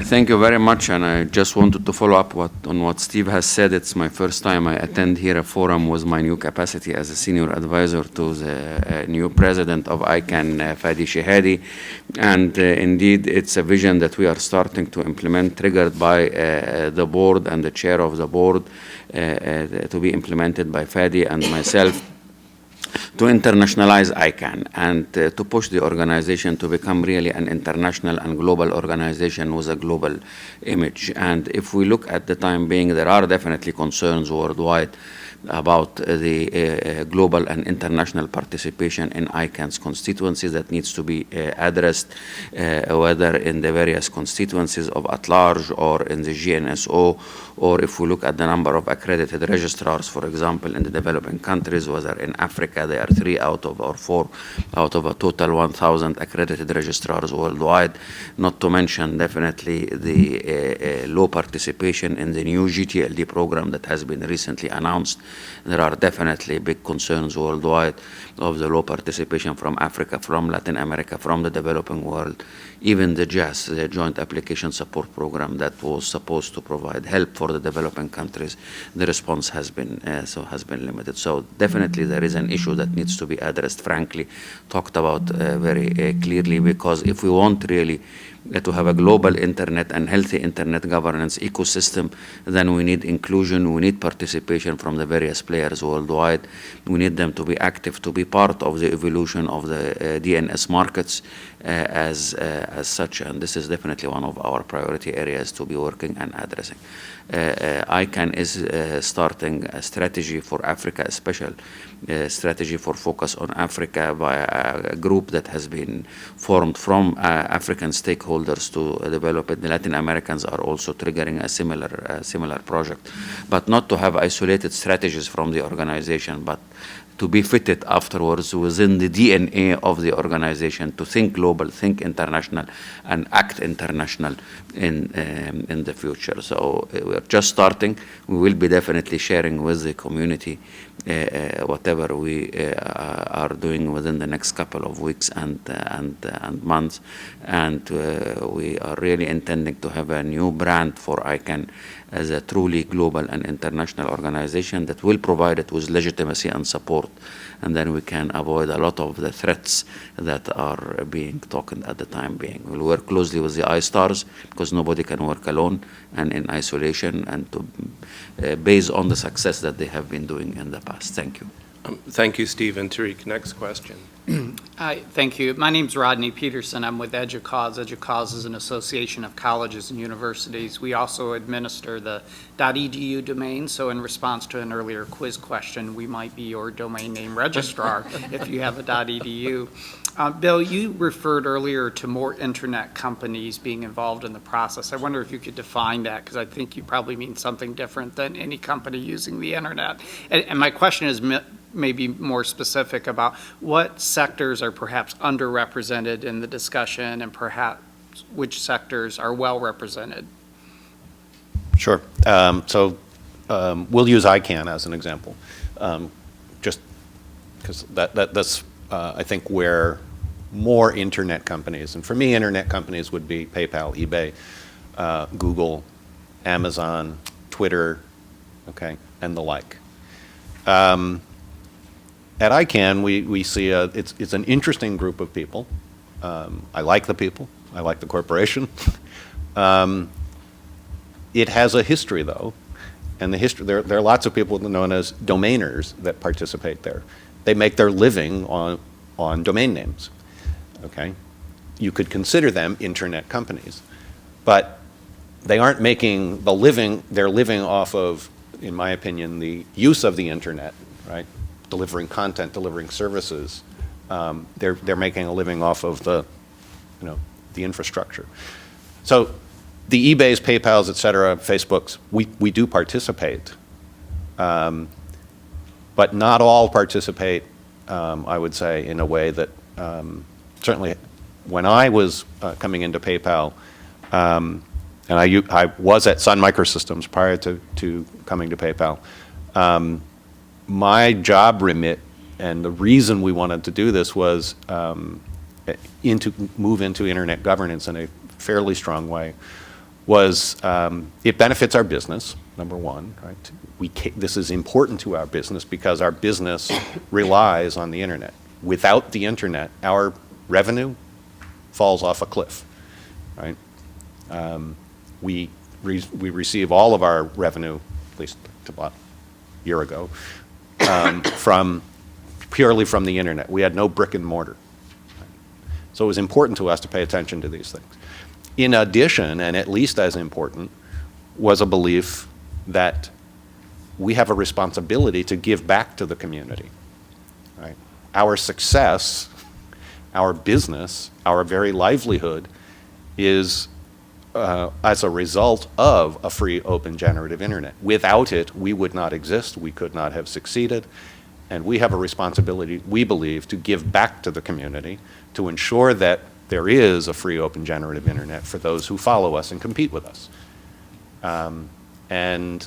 Thank you very much, and I just wanted to follow up on what Steve has said. It's my first time I attend here a forum with my new capacity as a senior advisor to the new president of ICANN, Fadi Shehadi. And indeed, it's a vision that we are starting to implement, triggered by the board and the chair of the board, to be implemented by Fadi and myself, to internationalize ICANN and to push the organization to become really an international and global organization with a global image. And if we look at the time being, there are definitely concerns worldwide about the global and international participation in ICANN's constituencies that needs to be addressed, whether in the various constituencies of at large or in the GNSO, or if we look at the number of accredited registrars, for example, in the developing countries, whether in Africa there are 3 out of or 4 out of a total 1,000 accredited registrars worldwide, not to mention definitely the low participation in the new GTLD program that has been recently announced. There are definitely big concerns worldwide of the low participation from Africa, from Latin America, from the developing world. Even the JAS, the Joint Application Support Program that was supposed to provide help for the developing countries, the response has been limited. So definitely there is an issue that needs to be addressed, frankly, talked about very clearly, because if we want really to have a global internet and healthy internet governance ecosystem, then we need inclusion, we need participation from the various players worldwide. We need them to be active, to be part of the evolution of the DNS markets as such, and this is definitely one of our priority areas to be working and addressing. ICANN is starting a strategy for Africa, a special strategy for focus on Africa by a group that has been formed from African stakeholders to develop it. The Latin Americans are also triggering a similar project, but not to have isolated strategies from the organization, but to be fitted afterwards within the DNA of the organization, to think global, think international, and act international in the future. So we're just starting. We will be definitely sharing with the community whatever we are doing within the next couple of weeks and months. And we are really intending to have a new brand for ICANN as a truly global and international organization that will provide it with legitimacy and support, and then we can avoid a lot of the threats that are being talked at the time being. We'll work closely with the iStars, because nobody can work alone and in isolation, and to based on the success that they have been doing in the past. Thank you. Thank you, Steve. And Tariq, next question. Hi, thank you. My name's Rodney Peterson. I'm with EDUCAUSE. EDUCAUSE is an association of colleges and universities. We also administer the .edu domain, so in response to an earlier quiz question, we might be your domain name registrar if you have a .edu. Bill, you referred earlier to more internet companies being involved in the process. I wonder if you could define that, because I think you probably mean something different than any company using the internet. And my question is maybe more specific about what sectors are perhaps underrepresented in the discussion and perhaps which sectors are well represented. Sure. We'll use ICANN as an example, just because that's, I think, where more internet companies, and for me, internet companies would be PayPal, eBay, Google, Amazon, Twitter, okay, and the like. At ICANN, we see it's an interesting group of people. I like the people. I like the corporation. It has a history, though, and the history. There are lots of people known as domainers that participate there. They make their living on domain names. Okay, you could consider them internet companies, but they aren't making the living. They're living off of, in my opinion, the use of the internet, right? Delivering content, delivering services. They're making a living off of the infrastructure. So the eBays, PayPals, et cetera, Facebooks, we do participate, but not all participate, I would say, in a way that certainly when I was coming into PayPal, and I was at Sun Microsystems prior to coming to PayPal, my job remit and the reason we wanted to do this was move into internet governance in a fairly strong way was it benefits our business, number one, right? This is important to our business because our business relies on the internet. Without the internet, our revenue falls off a cliff, right? We receive all of our revenue, at least about a year ago, purely from the internet. We had no brick and mortar. So it was important to us to pay attention to these things. In addition, and at least as important, was a belief that we have a responsibility to give back to the community. Right? Our success, our business, our very livelihood is as a result of a free, open, generative internet. Without it, we would not exist, we could not have succeeded, and we have a responsibility, we believe, to give back to the community to ensure that there is a free, open, generative internet for those who follow us and compete with us. And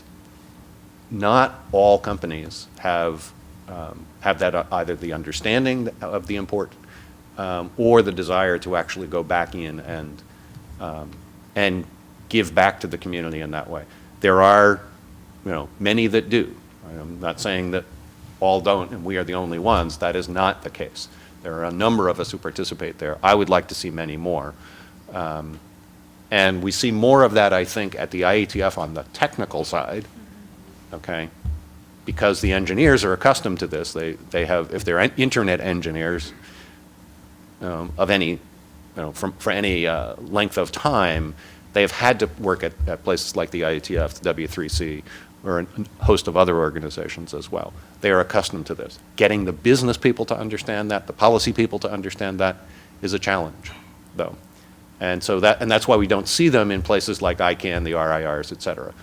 not all companies have that either the understanding of the import or the desire to actually go back in and give back to the community in that way. There are, many that do. I'm not saying that all don't, and we are the only ones. That is not the case. There are a number of us who participate there. I would like to see many more. And we see more of that, I think, at the IETF on the technical side, okay? Because the engineers are accustomed to this. They have, if they're internet engineers of any, for any length of time, they have had to work at places like the IETF, the W3C, or a host of other organizations as well. They are accustomed to this. Getting the business people to understand that, the policy people to understand that, is a challenge, though. And so that's why we don't see them in places like ICANN, the RIRs, et cetera.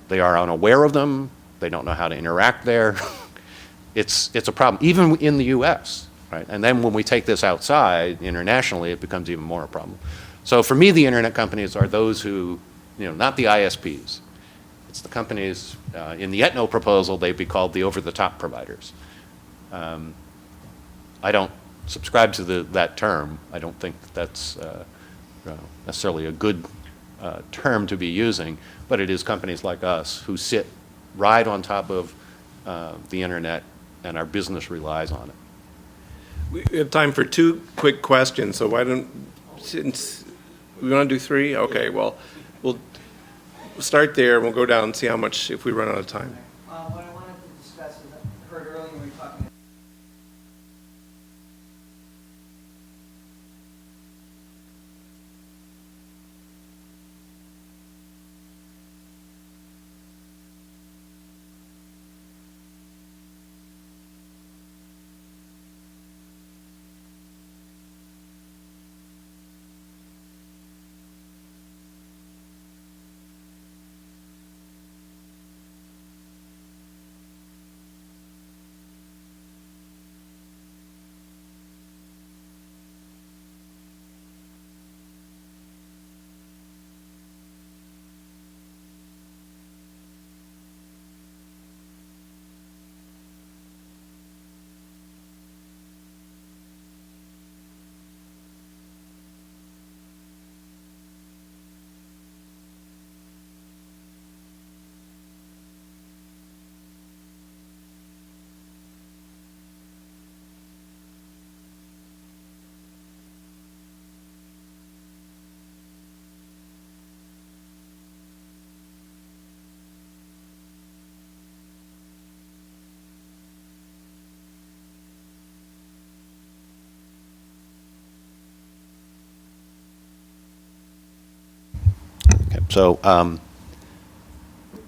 They are unaware of them. They don't know how to interact there. It's a problem, even in the US, right? And then when we take this outside, internationally, it becomes even more a problem. So for me, the internet companies are those who, not the ISPs. It's the companies, in the ETNO proposal, they'd be called the over-the-top providers. I don't subscribe to that term. I don't think that's necessarily a good term to be using, but it is companies like us who sit right on top of the internet, and our business relies on it. We have time for 2 quick questions, so why don't, since we want to do 3? Okay, well, we'll start there, and we'll go down and see how much, if we run out of time. What I wanted to discuss is, I heard earlier we were talking So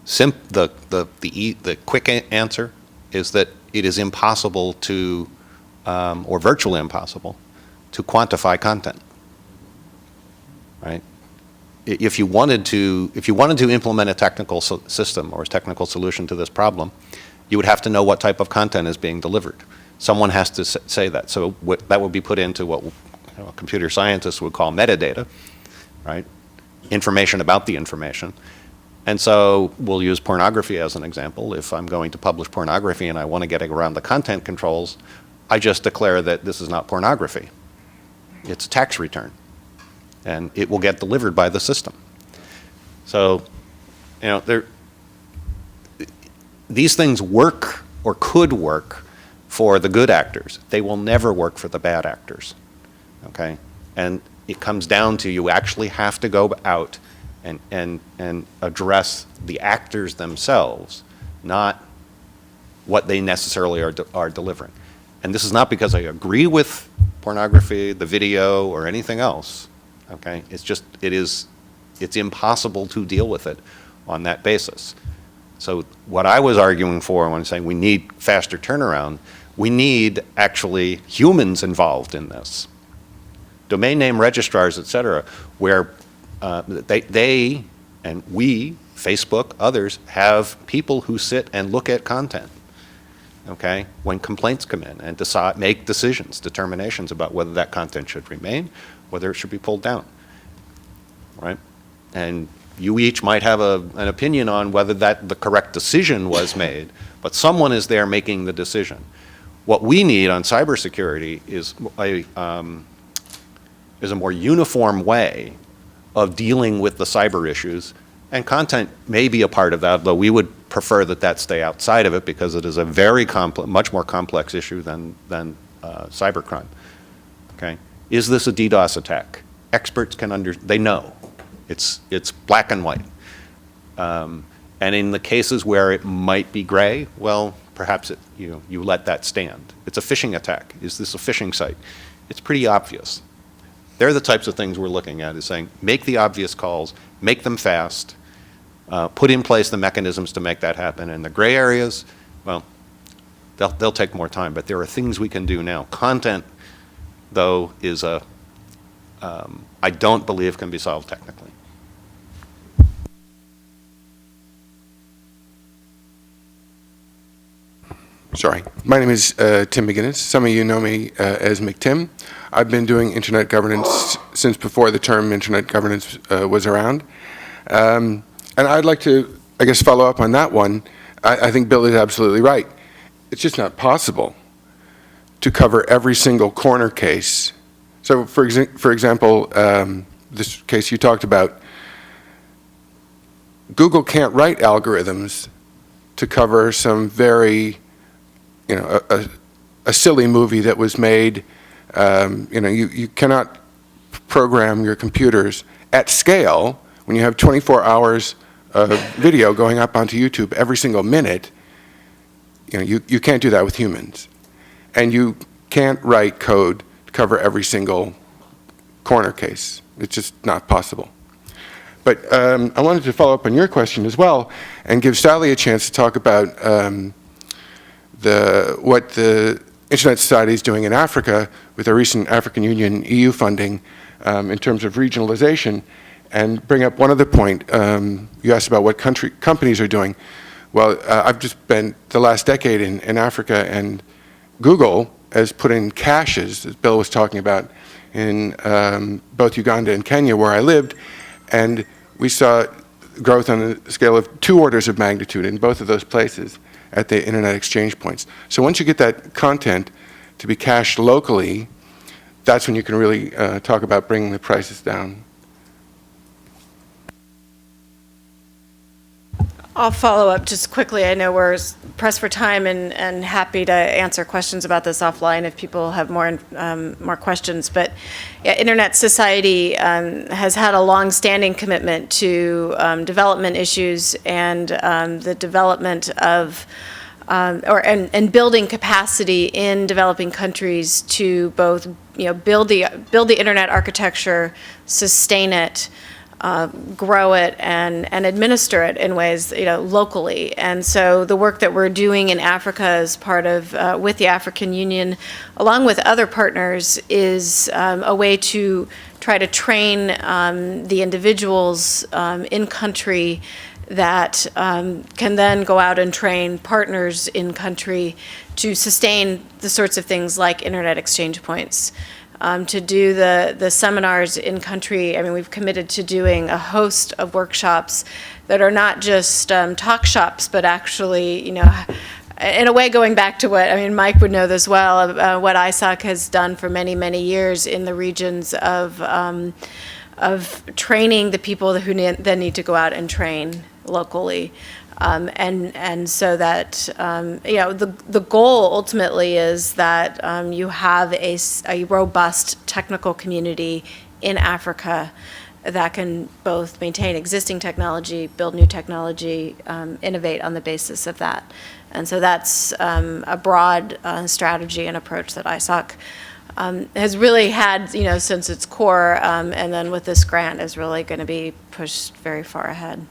the quick answer is that it is impossible to, or virtually impossible, to quantify content. Right? If you wanted to implement a technical system or a technical solution to this problem, you would have to know what type of content is being delivered. Someone has to say that. So that would be put into what computer scientists would call metadata, right? Information about the information. And so we'll use pornography as an example. If I'm going to publish pornography and I want to get around the content controls, I just declare that this is not pornography. It's a tax return. And it will get delivered by the system. So, these things work or could work for the good actors. They will never work for the bad actors, okay? And it comes down to you actually have to go out and address the actors themselves, not what they necessarily are delivering. And this is not because I agree with pornography, the video, or anything else. Okay, it's impossible to deal with it on that basis. So what I was arguing for when saying we need faster turnaround, we need actually humans involved in this. Domain name registrars, et cetera, where they and we, Facebook, others, have people who sit and look at content, okay, when complaints come in and make determinations about whether that content should remain, whether it should be pulled down, right? And you each might have an opinion on whether the correct decision was made, but someone is there making the decision. What we need on cybersecurity is a more uniform way of dealing with the cyber issues, and content may be a part of that, though we would prefer that stay outside of it because it is a very much more complex issue than cybercrime, okay? Is this a DDoS attack? Experts they know. It's black and white. And in the cases where it might be gray, well, perhaps you let that stand. It's a phishing attack. Is this a phishing site? It's pretty obvious. They're the types of things we're looking at, is saying, make the obvious calls, make them fast, put in place the mechanisms to make that happen. And the gray areas, well, they'll take more time, but there are things we can do now. Content, though, is I don't believe can be solved technically. Sorry. My name is Tim McGinnis. Some of you know me as McTim. I've been doing internet governance since before the term internet governance was around. And I'd like to, I guess, follow up on that one. I think Bill is absolutely right. It's just not possible to cover every single corner case. So, for example, this case you talked about, Google can't write algorithms to cover some very, a silly movie that was made. You cannot program your computers at scale when you have 24 hours of video going up onto YouTube every single minute. You can't do that with humans. And you can't write code to cover every single corner case. It's just not possible. But I wanted to follow up on your question as well and give Sally a chance to talk about what the Internet Society is doing in Africa with the recent African Union EU funding in terms of regionalization, and bring up one other point. You asked about what companies are doing. Well, I've just spent the last decade in Africa, and Google has put in caches, as Bill was talking about, in both Uganda and Kenya, where I lived, and we saw growth on a scale of 2 orders of magnitude in both of those places at the internet exchange points. So once you get that content to be cached locally, that's when you can really talk about bringing the prices down. I'll follow up just quickly. I know we're pressed for time and happy to answer questions about this offline if people have more questions. But yeah, Internet Society has had a long-standing commitment to development issues and the development of and building capacity in developing countries to both build the internet architecture, sustain it, grow it and administer it in ways, locally. And so the work that we're doing in Africa as part of, with the African Union, along with other partners, is a way to try to train the individuals in country that can then go out and train partners in country to sustain the sorts of things like internet exchange points. To do the seminars in country, I mean, we've committed to doing a host of workshops that are not just talk shops, but actually, in a way going back to what, I mean, Mike would know this well, what ISOC has done for many, many years in the regions of training the people who then need to go out and train locally. And so that, the goal ultimately is that you have a robust technical community in Africa that can both maintain existing technology, build new technology, innovate on the basis of that. And so that's a broad strategy and approach that ISOC has really had, since its core, and then with this grant is really going to be pushed very far ahead.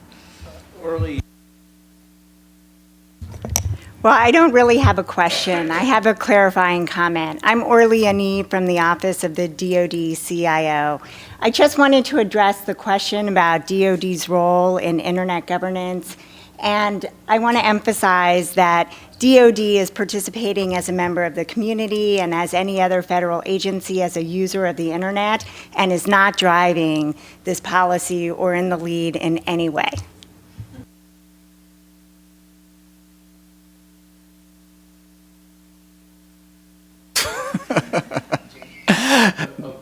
Well, I don't really have a question. I have a clarifying comment. I'm Orly Ani from the Office of the DoD CIO. I just wanted to address the question about DoD's role in internet governance. And I want to emphasize that DoD is participating as a member of the community and as any other federal agency as a user of the internet, and is not driving this policy or in the lead in any way.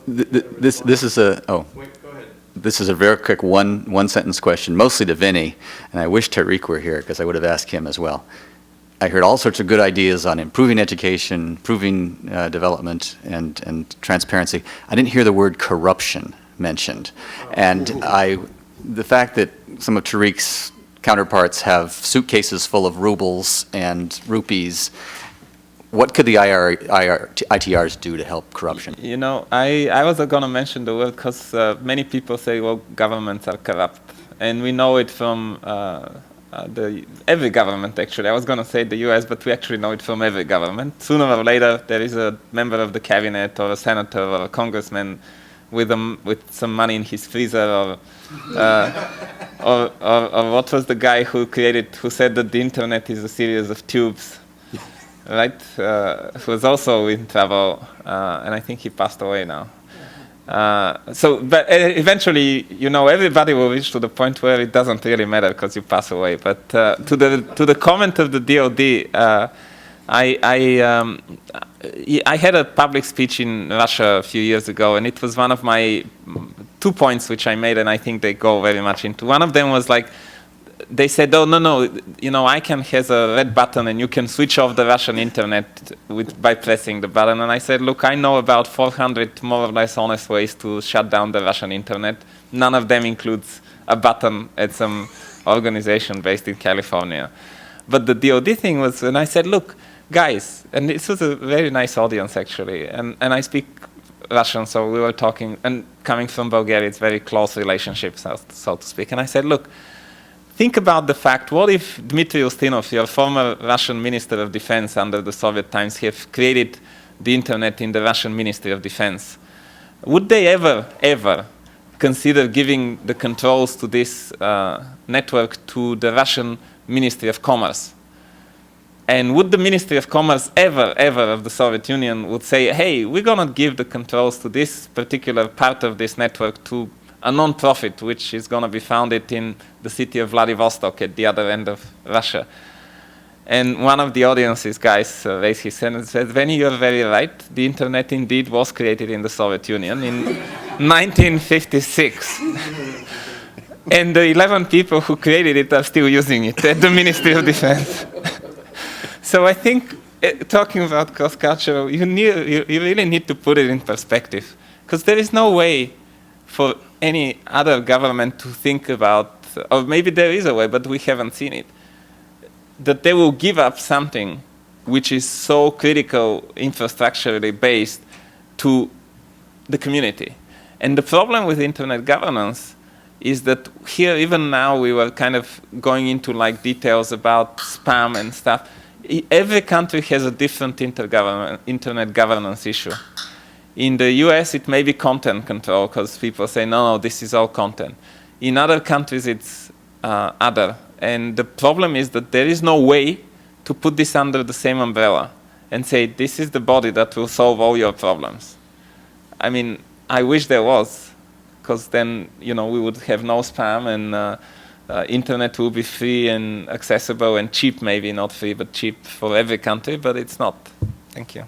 This is a very quick one sentence question, mostly to Veni, and I wish Tariq were here because I would have asked him as well. I heard all sorts of good ideas on improving education, improving development, and transparency. I didn't hear the word corruption mentioned, and the fact that some of Tariq's counterparts have suitcases full of rubles and rupees. What could the ITRs do to help corruption? I was going to mention the word because many people say, well, governments are corrupt. And we know it from every government, actually. I was going to say the US, but we actually know it from every government. Sooner or later, there is a member of the cabinet or a senator or a congressman with some money in his freezer or what was the guy who said that the internet is a series of tubes? Right, who was also in trouble, and I think he passed away now. But eventually, everybody will reach to the point where it doesn't really matter because you pass away. But to the comment of the DoD, I had a public speech in Russia a few years ago, and it was one of my 2 points which I made, and I think they go very much into. One of them was like, they said, oh, no, ICANN has a red button and you can switch off the Russian internet by pressing the button. And I said, look, I know about 400 more or less honest ways to shut down the Russian internet. None of them includes a button at some organization based in California. But the DoD thing was, and I said, look, guys, and this was a very nice audience actually, and I speak Russian, so we were talking, and coming from Bulgaria, it's very close relationship, so to speak. And I said, look, think about the fact, what if Dmitry Ustinov, your former Russian Minister of Defense under the Soviet times, have created the internet in the Russian Ministry of Defense? Would they ever consider giving the controls to this network to the Russian Ministry of Commerce? And would the Ministry of Commerce ever of the Soviet Union would say, hey, we're going to give the controls to this particular part of this network to a non-profit, which is going to be founded in the city of Vladivostok at the other end of Russia? And one of the audience's guys raised his hand and said, Veni, you're very right. The internet indeed was created in the Soviet Union in 1956. And the 11 people who created it are still using it at the Ministry of Defense. So I think, talking about cross-cultural, you really need to put it in perspective. Because there is no way for any other government to think about, or maybe there is a way, but we haven't seen it, that they will give up something which is so critical, infrastructurally based, to the community. And the problem with internet governance is that here, even now, we were kind of going into like details about spam and stuff. Every country has a different internet governance issue. In the US, it may be content control, because people say, no, this is all content. In other countries, it's other. And the problem is that there is no way to put this under the same umbrella and say, this is the body that will solve all your problems. I mean, I wish there was, because then, we would have no spam, and internet will be free and accessible and cheap, maybe not free, but cheap for every country, but it's not. Thank you.